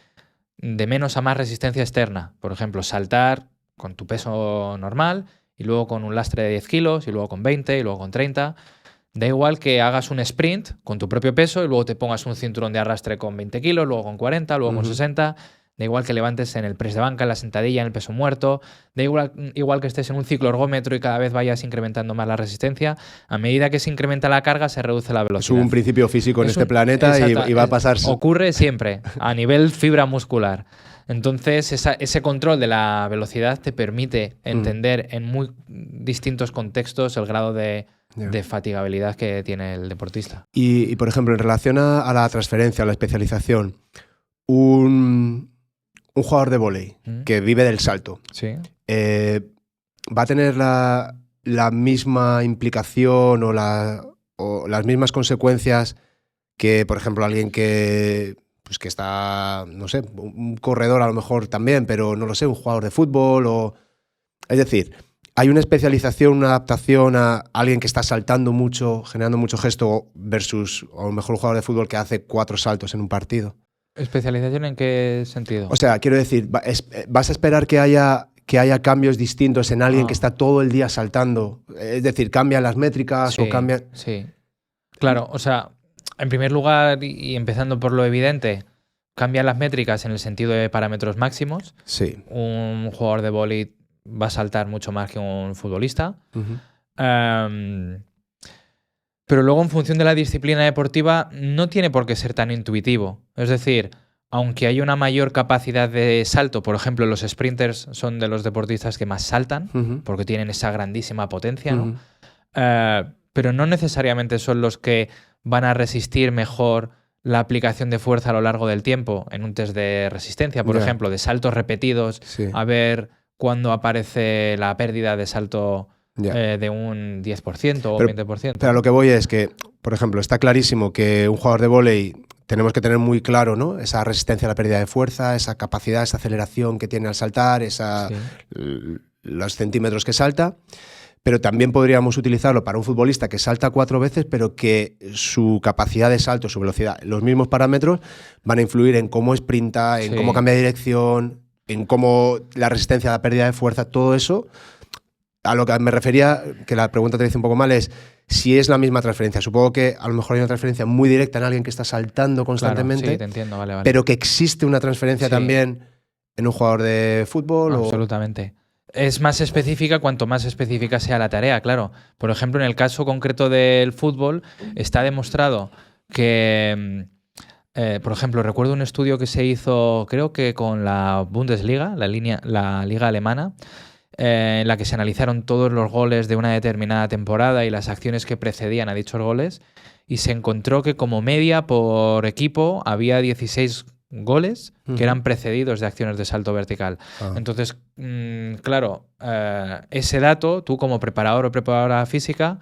de menos a más resistencia externa. Por ejemplo, saltar con tu peso normal y luego con un lastre de 10 kilos y luego con 20 y luego con 30. Da igual que hagas un sprint con tu propio peso y luego te pongas un cinturón de arrastre con 20 kilos, luego con 40, luego con 60. Da igual que levantes en el press de banca, en la sentadilla, en el peso muerto. Da igual que estés en un ciclo ergómetro y cada vez vayas incrementando más la resistencia. A medida que se incrementa la carga, se reduce la velocidad. Es un principio físico en este planeta y va a pasarse. Ocurre siempre, a nivel fibra muscular. Entonces, ese control de la velocidad te permite entender en muy distintos contextos el grado de de fatigabilidad que tiene el deportista. Y por ejemplo, en relación a la transferencia, a la especialización, un jugador de vóley que vive del salto, ¿Sí? ¿Va a tener la misma implicación o las mismas consecuencias que, por ejemplo, alguien que está, no sé, un corredor a lo mejor también, pero no lo sé, un jugador de fútbol? Es decir, ¿hay una especialización, una adaptación a alguien que está saltando mucho, generando mucho gesto versus a lo mejor un jugador de fútbol que hace 4 saltos en un partido? ¿Especialización en qué sentido? O sea, quiero decir, ¿vas a esperar que haya cambios distintos en alguien que está todo el día saltando? Es decir, ¿cambian las métricas o cambian...? Sí, claro, o sea, en primer lugar, y empezando por lo evidente, cambian las métricas en el sentido de parámetros máximos. Sí. Un jugador de vóley va a saltar mucho más que un futbolista. Pero luego, en función de la disciplina deportiva, no tiene por qué ser tan intuitivo. Es decir, aunque hay una mayor capacidad de salto, por ejemplo, los sprinters son de los deportistas que más saltan, porque tienen esa grandísima potencia, ¿no? Pero no necesariamente son los que van a resistir mejor la aplicación de fuerza a lo largo del tiempo en un test de resistencia, por ejemplo, de saltos repetidos, a ver cuándo aparece la pérdida de salto de un 10% o 20%. Pero a lo que voy es que, por ejemplo, está clarísimo que un jugador de vóley tenemos que tener muy claro, ¿no?, esa resistencia a la pérdida de fuerza, esa capacidad, esa aceleración que tiene al saltar, los centímetros que salta. Pero también podríamos utilizarlo para un futbolista que salta 4 veces, pero que su capacidad de salto, su velocidad, los mismos parámetros van a influir en cómo sprinta, en cómo cambia de dirección, en cómo la resistencia a la pérdida de fuerza, todo eso. A lo que me refería, que la pregunta te dice un poco mal, es si es la misma transferencia. Supongo que a lo mejor hay una transferencia muy directa en alguien que está saltando constantemente, claro, sí, te entiendo, vale. Pero que existe una transferencia también en un jugador de fútbol. Absolutamente. Es más específica cuanto más específica sea la tarea, claro. Por ejemplo, en el caso concreto del fútbol, está demostrado que, por ejemplo, recuerdo un estudio que se hizo, creo que con la Bundesliga, la liga alemana, en la que se analizaron todos los goles de una determinada temporada y las acciones que precedían a dichos goles, y se encontró que como media por equipo había 16 goles que eran precedidos de acciones de salto vertical. Entonces, claro, ese dato, tú como preparador o preparadora física,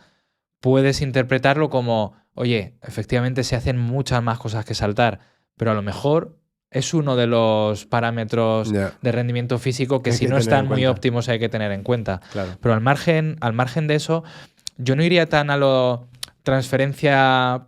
puedes interpretarlo como, oye, efectivamente se hacen muchas más cosas que saltar, pero a lo mejor es uno de los parámetros de rendimiento físico que si no están muy óptimos hay que tener en cuenta. Claro. Pero al margen de eso, yo no iría tan a lo transferencia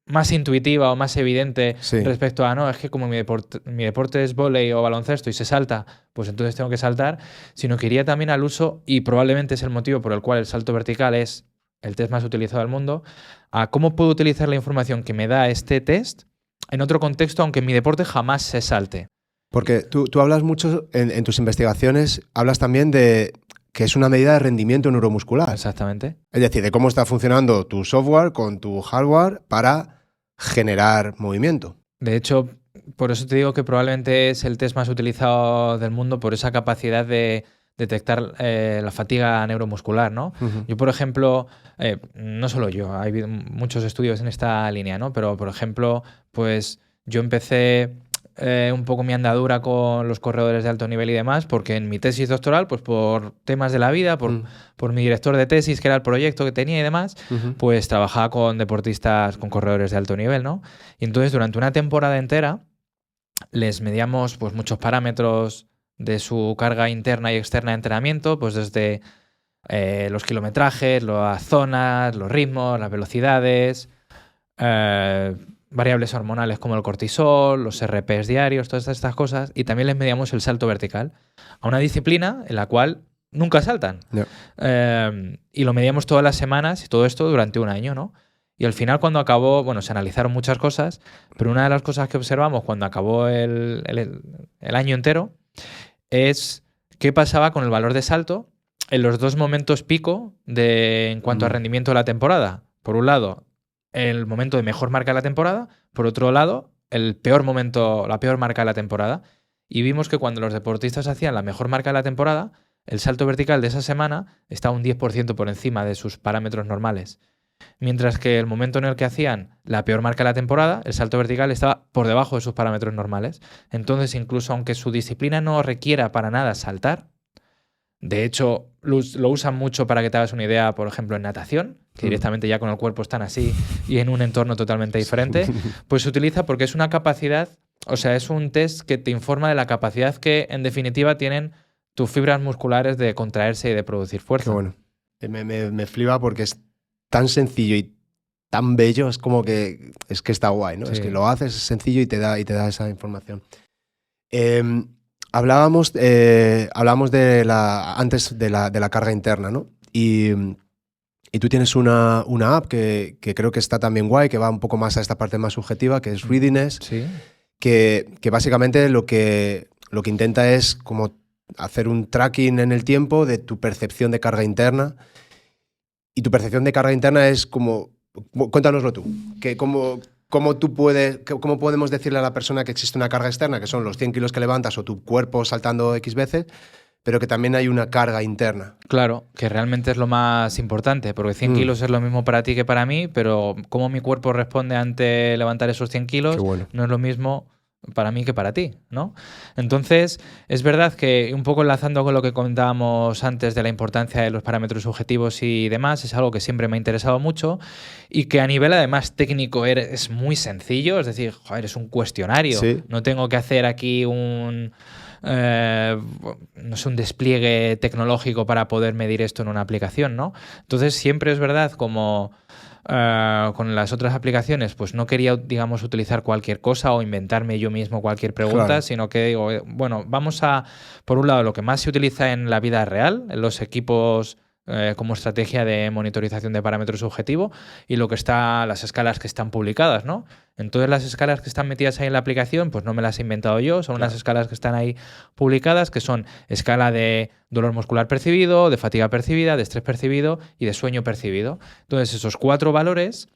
más intuitiva o más evidente respecto a, no, es que como mi deporte es vóley o baloncesto y se salta, pues entonces tengo que saltar, sino que iría también al uso, y probablemente es el motivo por el cual el salto vertical es el test más utilizado del mundo, a cómo puedo utilizar la información que me da este test en otro contexto, aunque en mi deporte jamás se salte. Porque tú hablas mucho en tus investigaciones, hablas también de que es una medida de rendimiento neuromuscular. Exactamente. Es decir, de cómo está funcionando tu software con tu hardware para generar movimiento. De hecho, por eso te digo que probablemente es el test más utilizado del mundo por esa capacidad de detectar la fatiga neuromuscular, ¿no? Yo, por ejemplo, no solo yo, hay muchos estudios en esta línea, ¿no? Pero, por ejemplo, pues yo empecé un poco mi andadura con los corredores de alto nivel y demás, porque en mi tesis doctoral, pues por temas de la vida, por mi director de tesis, que era el proyecto que tenía y demás, pues trabajaba con deportistas, con corredores de alto nivel, ¿no? Y entonces durante una temporada entera les medíamos pues muchos parámetros de su carga interna y externa de entrenamiento, pues desde los kilometrajes, las zonas, los ritmos, las velocidades, variables hormonales como el cortisol, los RPs diarios, todas estas cosas, y también les medíamos el salto vertical a una disciplina en la cual nunca saltan. Y lo medíamos todas las semanas y todo esto durante un año, ¿no? Y al final, cuando acabó, bueno, se analizaron muchas cosas, pero una de las cosas que observamos cuando acabó el año entero es qué pasaba con el valor de salto en los dos momentos pico en cuanto a rendimiento de la temporada. Por un lado, el momento de mejor marca de la temporada, por otro lado, la peor marca de la temporada. Y vimos que cuando los deportistas hacían la mejor marca de la temporada, el salto vertical de esa semana estaba un 10% por encima de sus parámetros normales. Mientras que el momento en el que hacían la peor marca de la temporada, el salto vertical estaba por debajo de sus parámetros normales. Entonces, incluso aunque su disciplina no requiera para nada saltar, de hecho, lo usan mucho para que te hagas una idea, por ejemplo, en natación, que directamente ya con el cuerpo están así y en un entorno totalmente diferente, pues se utiliza porque es una capacidad, o sea, es un test que te informa de la capacidad que, en definitiva, tienen tus fibras musculares de contraerse y de producir fuerza. Qué bueno. Me flipa porque es tan sencillo y tan bello, es como que está guay, ¿no? Sí. Es que lo haces, es sencillo y te da esa información. Hablábamos antes de la carga interna, ¿no? Y tú tienes una app que creo que está también guay, que va un poco más a esta parte más subjetiva, que es Readiness, sí. que básicamente lo que intenta es como hacer un tracking en el tiempo de tu percepción de carga interna. Y tu percepción de carga interna es como... Cuéntanoslo tú. ¿Cómo podemos decirle a la persona que existe una carga externa, que son los 100 kilos que levantas o tu cuerpo saltando X veces, pero que también hay una carga interna? Claro, que realmente es lo más importante, porque 100 kilos es lo mismo para ti que para mí, pero cómo mi cuerpo responde ante levantar esos 100 kilos no es lo mismo para mí que para ti, ¿no? Entonces, es verdad que un poco enlazando con lo que comentábamos antes de la importancia de los parámetros subjetivos y demás, es algo que siempre me ha interesado mucho y que a nivel además técnico es muy sencillo, es decir, joder, es un cuestionario, sí. No tengo que hacer aquí un despliegue tecnológico para poder medir esto en una aplicación, ¿no? Entonces, siempre es verdad como... con las otras aplicaciones, pues no quería, digamos, utilizar cualquier cosa o inventarme yo mismo cualquier pregunta, claro. Sino que digo, bueno, vamos a, por un lado, lo que más se utiliza en la vida real, en los equipos como estrategia de monitorización de parámetros subjetivos y las escalas que están publicadas, ¿no? Entonces las escalas que están metidas ahí en la aplicación, pues no me las he inventado yo, son unas escalas que están ahí publicadas, que son escala de dolor muscular percibido, de fatiga percibida, de estrés percibido y de sueño percibido. Entonces esos 4 valores,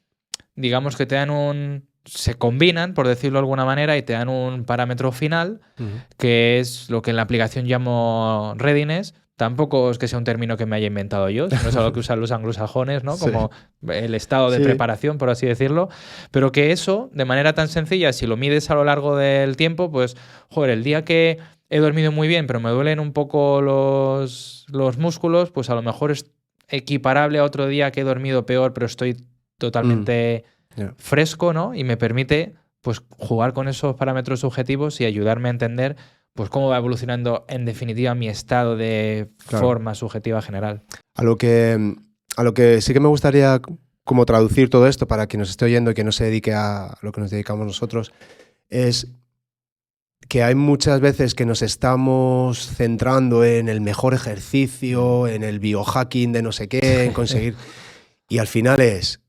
digamos que te dan se combinan, por decirlo de alguna manera, y te dan un parámetro final, que es lo que en la aplicación llamo readiness. Tampoco es que sea un término que me haya inventado yo, sino es algo que usan los anglosajones, ¿no? Como el estado de preparación, por así decirlo. Pero que eso, de manera tan sencilla, si lo mides a lo largo del tiempo, pues, joder, el día que he dormido muy bien, pero me duelen un poco los músculos, pues a lo mejor es equiparable a otro día que he dormido peor, pero estoy totalmente fresco, ¿no? Y me permite, pues, jugar con esos parámetros subjetivos y ayudarme a entender pues cómo va evolucionando en definitiva mi estado de forma subjetiva general. A lo que sí que me gustaría como traducir todo esto para quien nos esté oyendo y que no se dedique a lo que nos dedicamos nosotros, es que hay muchas veces que nos estamos centrando en el mejor ejercicio, en el biohacking de no sé qué, en conseguir... Y al final es...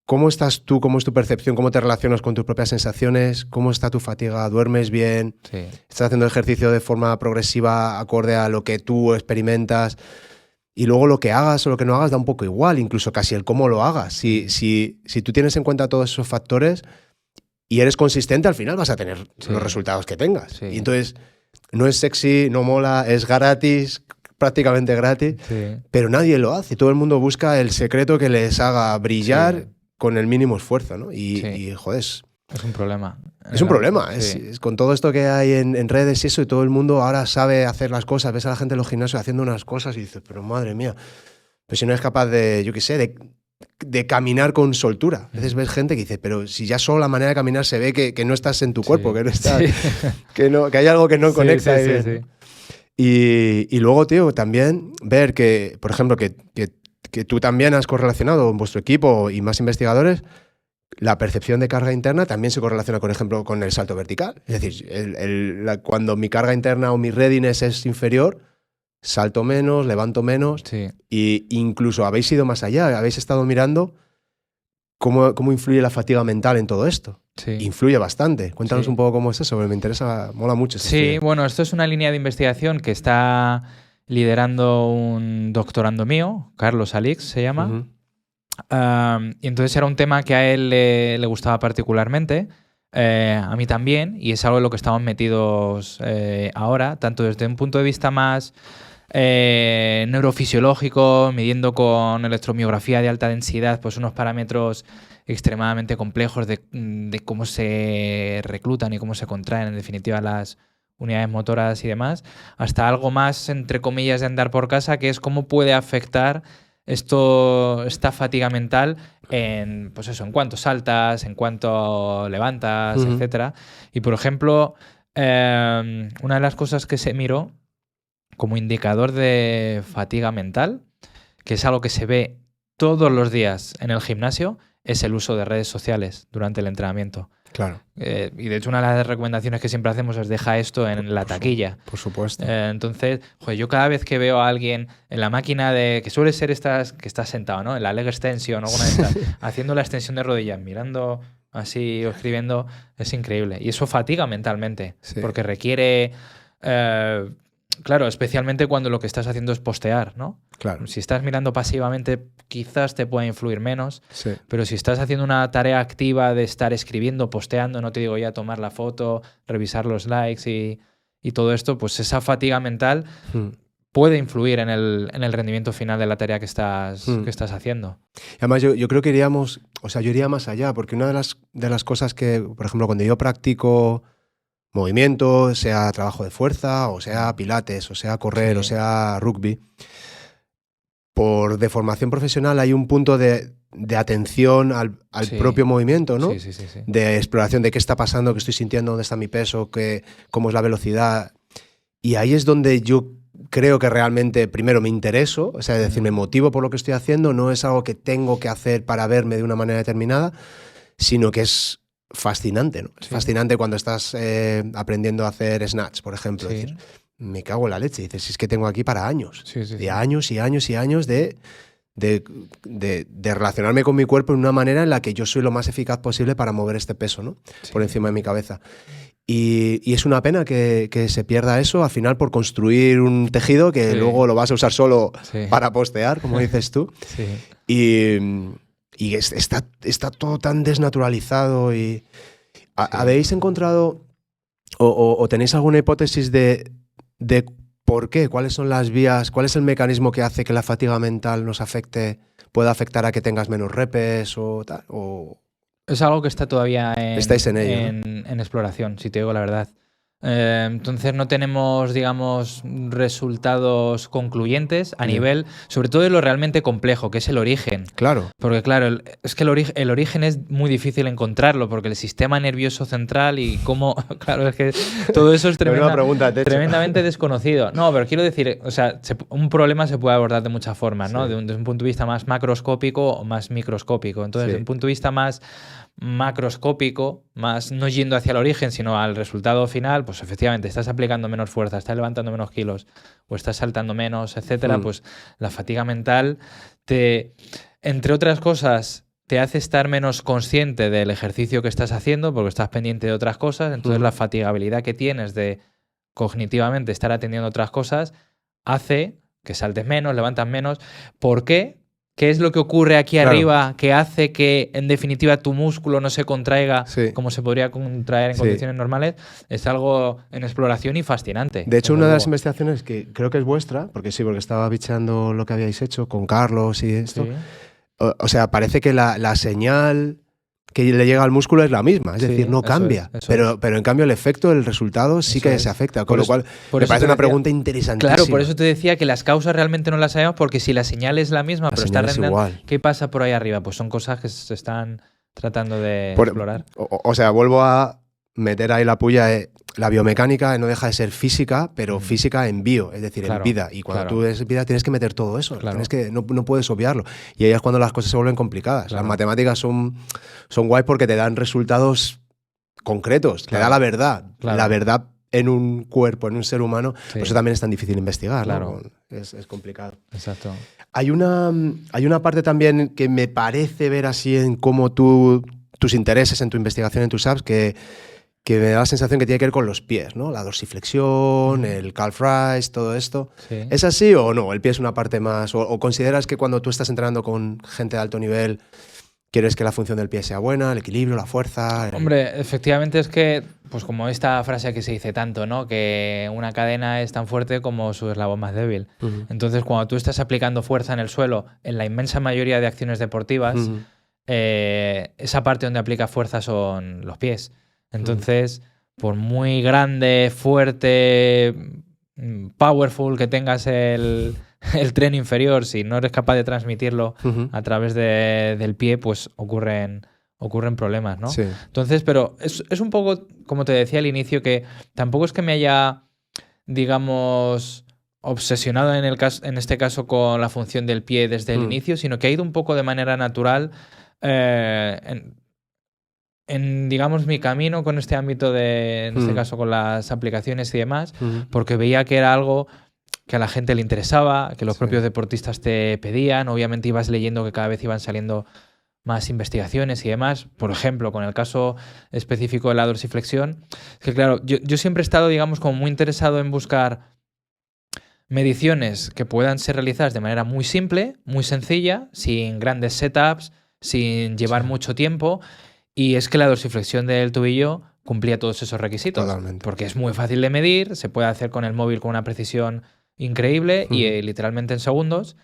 ¿Cómo estás tú? ¿Cómo es tu percepción? ¿Cómo te relacionas con tus propias sensaciones? ¿Cómo está tu fatiga? ¿Duermes bien? Sí. ¿Estás haciendo ejercicio de forma progresiva acorde a lo que tú experimentas? Y luego lo que hagas o lo que no hagas da un poco igual, incluso casi el cómo lo hagas. Si tú tienes en cuenta todos esos factores y eres consistente, al final vas a tener los resultados que tengas. Sí. Y entonces no es sexy, no mola, es gratis, prácticamente gratis, pero nadie lo hace. Todo el mundo busca el secreto que les haga brillar con el mínimo esfuerzo, ¿no? Y joder, es un problema. Es un problema. Es con todo esto que hay en redes y eso, y todo el mundo ahora sabe hacer las cosas. Ves a la gente en los gimnasios haciendo unas cosas y dices, pero madre mía, pues si no es capaz de, yo qué sé, de caminar con soltura. A veces ves gente que dice, pero si ya solo la manera de caminar se ve que no estás en tu cuerpo, que no estás, que hay algo que no conecta. Sí. Y luego, tío, también ver que, por ejemplo, que tú también has correlacionado en vuestro equipo y más investigadores, la percepción de carga interna también se correlaciona, por ejemplo, con el salto vertical. Es decir, cuando mi carga interna o mi readiness es inferior, salto menos, levanto menos. Sí. Y incluso habéis ido más allá, habéis estado mirando cómo influye la fatiga mental en todo esto. Sí. Influye bastante. Cuéntanos un poco cómo es eso, porque me interesa, mola mucho. Sí, bueno, esto es una línea de investigación que está liderando un doctorando mío, Carlos Alix se llama. Y entonces era un tema que a él le gustaba particularmente, a mí también, y es algo en lo que estamos metidos ahora, tanto desde un punto de vista más neurofisiológico, midiendo con electromiografía de alta densidad, pues unos parámetros extremadamente complejos de cómo se reclutan y cómo se contraen, en definitiva, las unidades motoras y demás, hasta algo más, entre comillas, de andar por casa, que es cómo puede afectar esta fatiga mental en, pues eso, en cuanto saltas, en cuanto levantas, etcétera. Y, por ejemplo, una de las cosas que se miró como indicador de fatiga mental, que es algo que se ve todos los días en el gimnasio, es el uso de redes sociales durante el entrenamiento. Claro. Y de hecho una de las recomendaciones que siempre hacemos es deja esto en la taquilla. Por supuesto. Entonces, yo cada vez que veo a alguien en la máquina que suele ser estas que está sentado, ¿no? En la leg extension o alguna de estas, haciendo la extensión de rodillas, mirando así o escribiendo, es increíble. Y eso fatiga mentalmente, porque requiere... claro, especialmente cuando lo que estás haciendo es postear, ¿no? Claro. Si estás mirando pasivamente, quizás te pueda influir menos, sí. Pero si estás haciendo una tarea activa de estar escribiendo, posteando, no te digo ya tomar la foto, revisar los likes y todo esto, pues esa fatiga mental puede influir en el rendimiento final de la tarea que estás haciendo. Además, yo creo que yo iría más allá, porque una de las cosas que, por ejemplo, cuando yo practico movimiento, sea trabajo de fuerza, o sea pilates, o sea correr, o sea rugby, por deformación profesional hay un punto de atención al propio movimiento, ¿no? Sí. De exploración de qué está pasando, qué estoy sintiendo, dónde está mi peso, cómo es la velocidad. Y ahí es donde yo creo que realmente primero me intereso, o sea, es decir, me motivo por lo que estoy haciendo, no es algo que tengo que hacer para verme de una manera determinada, sino que es fascinante, ¿no? Es fascinante cuando estás aprendiendo a hacer snatch, por ejemplo. Es decir, me cago en la leche. Dices, si es que tengo aquí para años. De años y años y años de relacionarme con mi cuerpo en una manera en la que yo soy lo más eficaz posible para mover este peso, ¿no? Por encima de mi cabeza. Y es una pena que se pierda eso al final por construir un tejido que luego lo vas a usar solo para postear, como dices tú. Y está todo tan desnaturalizado. ¿Habéis encontrado o tenéis alguna hipótesis de por qué? ¿Cuáles son las vías? ¿Cuál es el mecanismo que hace que la fatiga mental pueda afectar a que tengas menos repes o tal? Es algo que está todavía estáis en ello, en exploración, si te digo la verdad. Entonces no tenemos, digamos, resultados concluyentes a nivel, sobre todo de lo realmente complejo, que es el origen. Claro. Porque claro, es que el origen es muy difícil encontrarlo, porque el sistema nervioso central y cómo... Claro, es que todo eso es tremendamente desconocido. No, pero quiero decir, o sea, un problema se puede abordar de muchas formas, ¿no? Desde un punto de vista más macroscópico o más microscópico. Entonces, desde un punto de vista más macroscópico, más no yendo hacia el origen, sino al resultado final, pues efectivamente estás aplicando menos fuerza, estás levantando menos kilos o estás saltando menos, etcétera, pues la fatiga mental entre otras cosas, te hace estar menos consciente del ejercicio que estás haciendo porque estás pendiente de otras cosas, entonces la fatigabilidad que tienes de cognitivamente estar atendiendo a otras cosas hace que saltes menos, levantas menos. ¿Por qué? ¿Qué es lo que ocurre aquí arriba que hace que, en definitiva, tu músculo no se contraiga como se podría contraer en condiciones normales? Es algo en exploración y fascinante. De hecho, una de las investigaciones que creo que es vuestra, porque estaba bicheando lo que habíais hecho con Carlos y esto, o sea, parece que la señal que le llega al músculo es la misma, es decir, no cambia, pero en cambio el efecto, el resultado sí que se afecta, con lo cual me parece una pregunta interesantísima. Claro, por eso te decía que las causas realmente no las sabemos, porque si la señal es la misma, pero está rendando, ¿qué pasa por ahí arriba? Pues son cosas que se están tratando de explorar. O sea, vuelvo a meter ahí la puya, la biomecánica no deja de ser física, pero física en bio, es decir, en vida. Y cuando tú eres vida tienes que meter todo eso, no puedes obviarlo. Y ahí es cuando las cosas se vuelven complicadas. Las matemáticas son guay porque te dan resultados concretos, te da la verdad. La verdad en un cuerpo, en un ser humano, por eso también es tan difícil investigar. ¿No? Es complicado. Exacto. Hay una parte también que me parece ver así en cómo tus intereses en tu investigación, en tus apps, que me da la sensación que tiene que ver con los pies, ¿no? La dorsiflexión, el calf rise, todo esto. ¿Es así o no? ¿El pie es una parte más? ¿O consideras que cuando tú estás entrenando con gente de alto nivel, quieres que la función del pie sea buena, el equilibrio, la fuerza? Hombre, efectivamente es que pues como esta frase que se dice tanto, ¿no? Que una cadena es tan fuerte como su eslabón más débil. Entonces, cuando tú estás aplicando fuerza en el suelo, en la inmensa mayoría de acciones deportivas, esa parte donde aplica fuerza son los pies. Entonces, por muy grande, fuerte, powerful que tengas el tren inferior, si no eres capaz de transmitirlo a través del pie, pues ocurren problemas, ¿no? Sí. Entonces, pero es un poco, como te decía al inicio, que tampoco es que me haya, digamos, obsesionado en este caso con la función del pie desde el inicio, sino que ha ido un poco de manera natural en, digamos, mi camino con este ámbito en este caso con las aplicaciones y demás, porque veía que era algo que a la gente le interesaba, que los propios deportistas te pedían. Obviamente ibas leyendo que cada vez iban saliendo más investigaciones y demás. Por ejemplo, con el caso específico de la dorsiflexión, que claro, yo siempre he estado, digamos, como muy interesado en buscar mediciones que puedan ser realizadas de manera muy simple, muy sencilla, sin grandes setups, sin llevar mucho tiempo. Y es que la dorsiflexión del tobillo cumplía todos esos requisitos. Totalmente. Porque es muy fácil de medir, se puede hacer con el móvil con una precisión increíble y literalmente en segundos.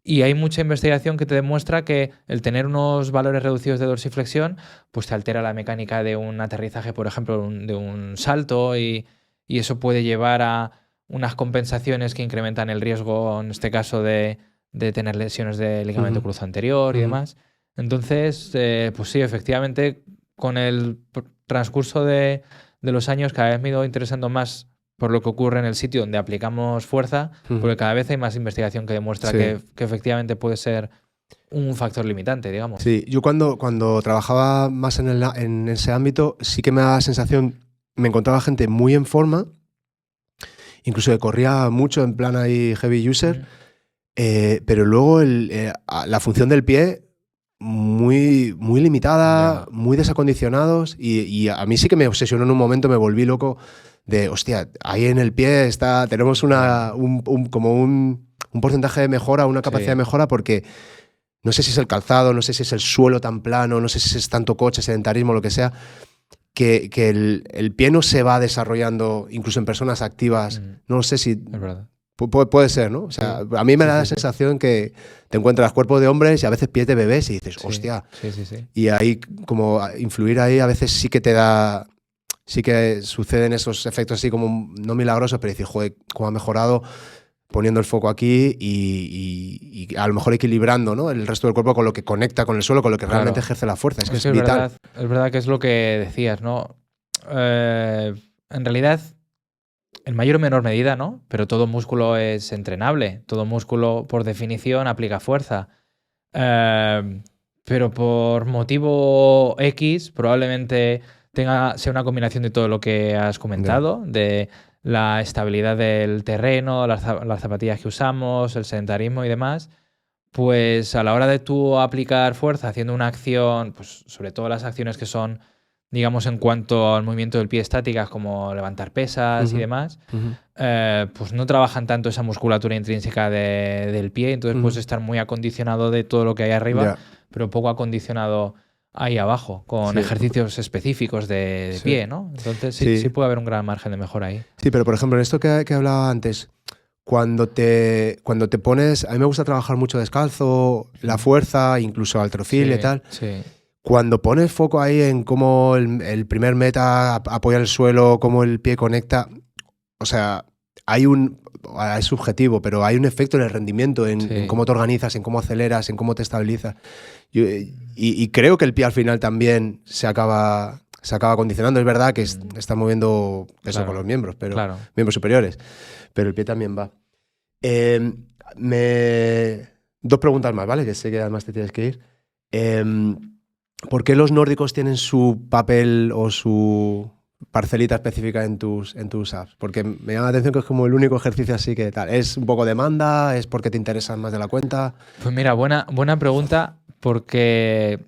Y hay mucha investigación que te demuestra que el tener unos valores reducidos de dorsiflexión pues te altera la mecánica de un aterrizaje, por ejemplo, de un salto, y eso puede llevar a unas compensaciones que incrementan el riesgo, en este caso, de tener lesiones de ligamento cruzado anterior y demás. Entonces, pues sí, efectivamente, con el transcurso de los años cada vez me he ido interesando más por lo que ocurre en el sitio donde aplicamos fuerza, porque cada vez hay más investigación que demuestra que efectivamente puede ser un factor limitante, digamos. Sí, yo cuando trabajaba más en ese ámbito, sí que me daba la sensación, me encontraba gente muy en forma, incluso que corría mucho en plan ahí heavy user, pero luego la función del pie muy, muy limitada, muy desacondicionados, y a mí sí que me obsesionó en un momento, me volví loco de, hostia, ahí en el pie tenemos un porcentaje de mejora, una capacidad de mejora, porque no sé si es el calzado, no sé si es el suelo tan plano, no sé si es tanto coche, sedentarismo, lo que sea, que el pie no se va desarrollando incluso en personas activas. No sé si... Es verdad. Puede ser, ¿no? O sea, a mí me da la sensación que te encuentras cuerpos de hombres y a veces pies de bebés y dices, hostia. Sí. Y ahí, como influir ahí, a veces sí que te da... Sí que suceden esos efectos así como no milagrosos, pero dices, joder, cómo ha mejorado poniendo el foco aquí y a lo mejor equilibrando, ¿no?, el resto del cuerpo con lo que conecta con el suelo, con lo que realmente ejerce la fuerza. Es que es vital. Es verdad que es lo que decías, ¿no? En realidad, en mayor o menor medida, ¿no? Pero todo músculo es entrenable. Todo músculo, por definición, aplica fuerza. Pero por motivo X, probablemente sea una combinación de todo lo que has comentado, de la estabilidad del terreno, las zapatillas que usamos, el sedentarismo y demás. Pues a la hora de tú aplicar fuerza haciendo una acción, pues sobre todo las acciones que son, digamos, en cuanto al movimiento del pie estáticas, como levantar pesas y demás, pues no trabajan tanto esa musculatura intrínseca del pie, entonces puedes estar muy acondicionado de todo lo que hay arriba, pero poco acondicionado ahí abajo, con ejercicios específicos de pie, ¿no? Entonces sí puede haber un gran margen de mejora ahí. Sí, pero por ejemplo, en esto que hablaba antes, cuando te pones... A mí me gusta trabajar mucho descalzo, la fuerza, incluso halterofilia y tal. Sí. Cuando pones foco ahí en cómo el primer meta apoya el suelo, cómo el pie conecta, o sea, es subjetivo, pero hay un efecto en el rendimiento, en cómo te organizas, en cómo aceleras, en cómo te estabilizas. Y creo que el pie al final también se acaba condicionando. Es verdad que está moviendo peso con los miembros, pero miembros superiores, pero el pie también va. Dos preguntas más, ¿vale? Que sé que además te tienes que ir. ¿Por qué los nórdicos tienen su papel o su parcelita específica en tus apps? Porque me llama la atención que es como el único ejercicio así que tal. ¿Es un poco demanda? ¿Es porque te interesan más de la cuenta? Pues mira, buena pregunta, porque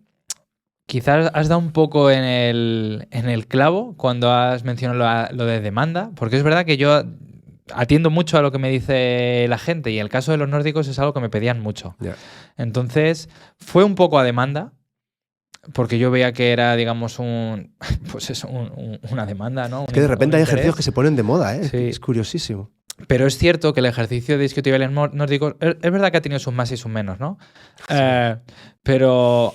quizás has dado un poco en el clavo cuando has mencionado lo de demanda, porque es verdad que yo atiendo mucho a lo que me dice la gente, y el caso de los nórdicos es algo que me pedían mucho. Entonces, fue un poco a demanda. porque yo veía que era, digamos, una demanda, ¿no? Es que de repente hay ejercicios que se ponen de moda, ¿eh? Sí. Es curiosísimo. Pero es cierto que el ejercicio de isquiotibiales nórdicos, es verdad que ha tenido sus más y sus menos, ¿no? Sí. Pero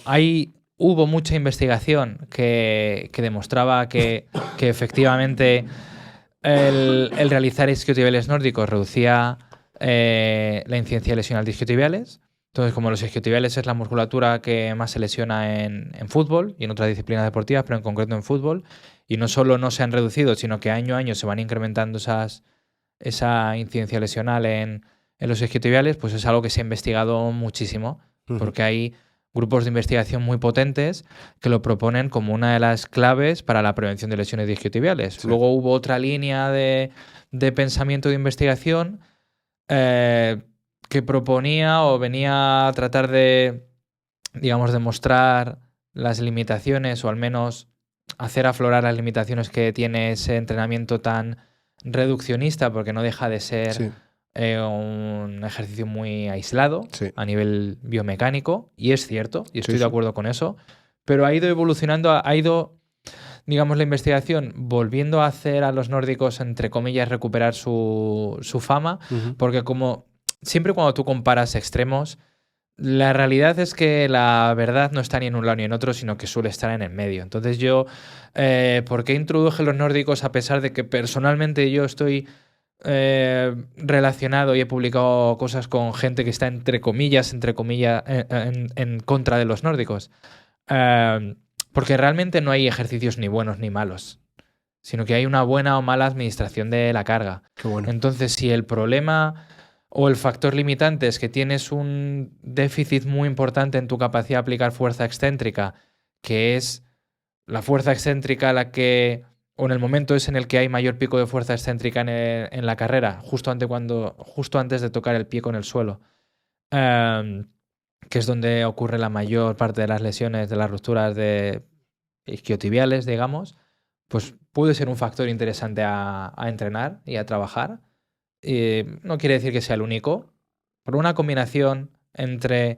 hubo mucha investigación que demostraba que efectivamente el realizar isquiotibiales nórdicos reducía la incidencia lesional de isquiotibiales. Entonces, como los isquiotibiales es la musculatura que más se lesiona en fútbol y en otras disciplinas deportivas, pero en concreto en fútbol, y no solo no se han reducido, sino que año a año se van incrementando esa incidencia lesional en los isquiotibiales, pues es algo que se ha investigado muchísimo, porque hay grupos de investigación muy potentes que lo proponen como una de las claves para la prevención de lesiones de isquiotibiales. Sí. Luego hubo otra línea de pensamiento de investigación que proponía o venía a tratar de, digamos, demostrar las limitaciones o al menos hacer aflorar las limitaciones que tiene ese entrenamiento tan reduccionista, porque no deja de ser un ejercicio muy aislado a nivel biomecánico, y es cierto, y estoy de acuerdo con eso, pero ha ido evolucionando, digamos, la investigación volviendo a hacer a los nórdicos, entre comillas, recuperar su fama, porque como siempre cuando tú comparas extremos, la realidad es que la verdad no está ni en un lado ni en otro, sino que suele estar en el medio. Entonces yo, ¿por qué introduje los nórdicos a pesar de que personalmente yo estoy relacionado y he publicado cosas con gente que está entre comillas, en contra de los nórdicos? Porque realmente no hay ejercicios ni buenos ni malos, sino que hay una buena o mala administración de la carga. Qué bueno. Entonces, si el problema o el factor limitante es que tienes un déficit muy importante en tu capacidad de aplicar fuerza excéntrica, que es la fuerza excéntrica la que, o en el momento es en el que hay mayor pico de fuerza excéntrica en la carrera, justo antes de tocar el pie con el suelo, que es donde ocurre la mayor parte de las lesiones, de las rupturas de isquiotibiales, digamos, pues puede ser un factor interesante a entrenar y a trabajar. No quiere decir que sea el único, pero una combinación entre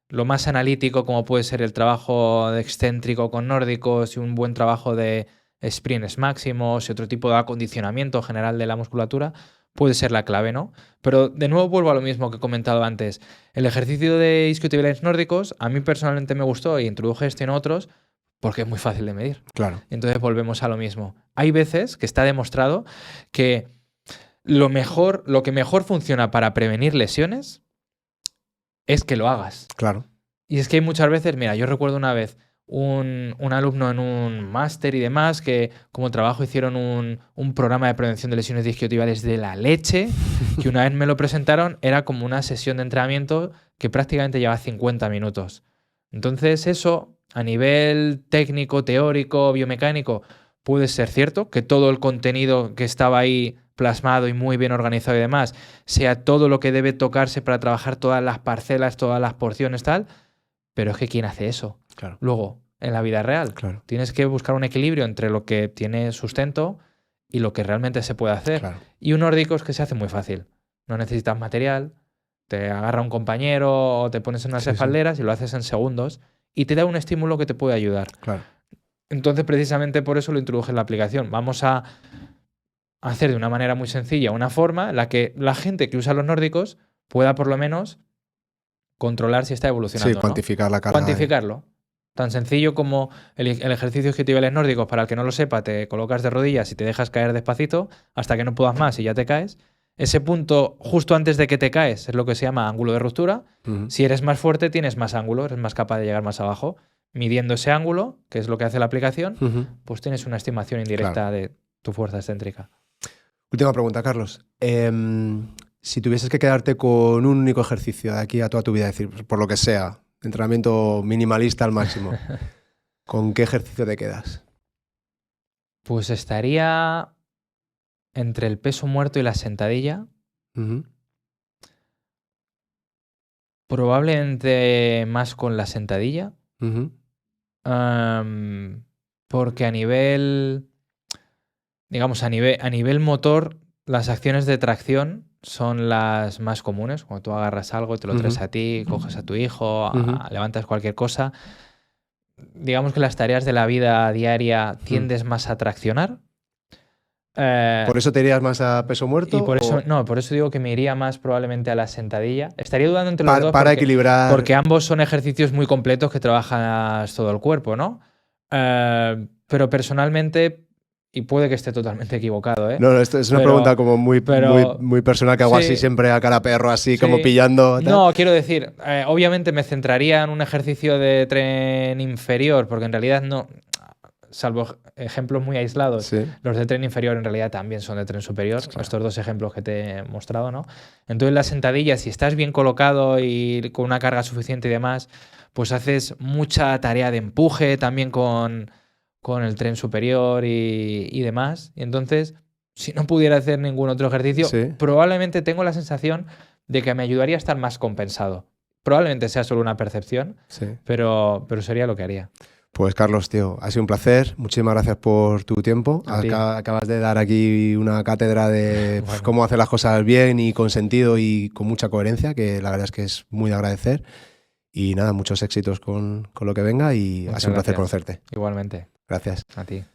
lo más analítico, como puede ser el trabajo de excéntrico con nórdicos y un buen trabajo de sprints máximos y otro tipo de acondicionamiento general de la musculatura, puede ser la clave, ¿no? Pero de nuevo vuelvo a lo mismo que he comentado antes. El ejercicio de isquiotibiales nórdicos a mí personalmente me gustó e introduje en otros porque es muy fácil de medir. Claro. Entonces volvemos a lo mismo. Hay veces que está demostrado que lo que mejor funciona para prevenir lesiones es que lo hagas. Claro. Y es que hay muchas veces, mira, yo recuerdo una vez un alumno en un máster y demás que como trabajo hicieron un programa de prevención de lesiones isquiotibiales de la leche, que una vez me lo presentaron, era como una sesión de entrenamiento que prácticamente lleva 50 minutos. Entonces eso, a nivel técnico, teórico, biomecánico, puede ser cierto, que todo el contenido que estaba ahí plasmado y muy bien organizado y demás, sea todo lo que debe tocarse para trabajar todas las parcelas, todas las porciones, tal, pero es que ¿quién hace eso? Claro. Luego, en la vida real, tienes que buscar un equilibrio entre lo que tiene sustento y lo que realmente se puede hacer. Claro. Y un nórdico es que se hace muy fácil. No necesitas material, te agarra un compañero o te pones en unas espalderas y lo haces en segundos y te da un estímulo que te puede ayudar. Claro. Entonces, precisamente por eso lo introduje en la aplicación. Vamos a hacer de una manera muy sencilla una forma en la que la gente que usa los nórdicos pueda por lo menos controlar si está evolucionando. Sí, cuantificar la carga. Cuantificarlo. Tan sencillo como el ejercicio isquiotibiales nórdicos, para el que no lo sepa, te colocas de rodillas y te dejas caer despacito hasta que no puedas más y ya te caes. Ese punto justo antes de que te caes es lo que se llama ángulo de ruptura. Si eres más fuerte tienes más ángulo, eres más capaz de llegar más abajo. Midiendo ese ángulo, que es lo que hace la aplicación, pues tienes una estimación indirecta de tu fuerza excéntrica. Última pregunta, Carlos. Si tuvieses que quedarte con un único ejercicio de aquí a toda tu vida, es decir, por lo que sea, entrenamiento minimalista al máximo, ¿con qué ejercicio te quedas? Pues estaría entre el peso muerto y la sentadilla. Probablemente más con la sentadilla. Porque a nivel, digamos, a nivel motor, las acciones de tracción son las más comunes. Cuando tú agarras algo, te lo traes a ti, coges a tu hijo, levantas cualquier cosa. digamos que las tareas de la vida diaria tiendes más a traccionar. ¿Por eso te irías más a peso muerto? Y por eso, no, por eso digo que me iría más probablemente a la sentadilla. Estaría dudando entre los dos para porque, equilibrar. Porque ambos son ejercicios muy completos que trabajas todo el cuerpo, ¿no? Pero personalmente, y puede que esté totalmente equivocado, ¿eh? No, esto es una pregunta como muy personal que hago así siempre a cara perro, así como pillando. Tal. No, quiero decir, obviamente me centraría en un ejercicio de tren inferior, porque en realidad no, salvo ejemplos muy aislados, los de tren inferior en realidad también son de tren superior, estos dos ejemplos que te he mostrado, ¿no? Entonces la sentadilla, si estás bien colocado y con una carga suficiente y demás, pues haces mucha tarea de empuje también con el tren superior y demás. Y entonces, si no pudiera hacer ningún otro ejercicio, probablemente tengo la sensación de que me ayudaría a estar más compensado. Probablemente sea solo una percepción, pero sería lo que haría. Pues Carlos, tío, ha sido un placer. Muchísimas gracias por tu tiempo. Acabas de dar aquí una cátedra de cómo hacer las cosas bien y con sentido y con mucha coherencia, que la verdad es que es muy de agradecer. Y nada, muchos éxitos con lo que venga y ha sido un placer conocerte. Igualmente. Gracias. A ti.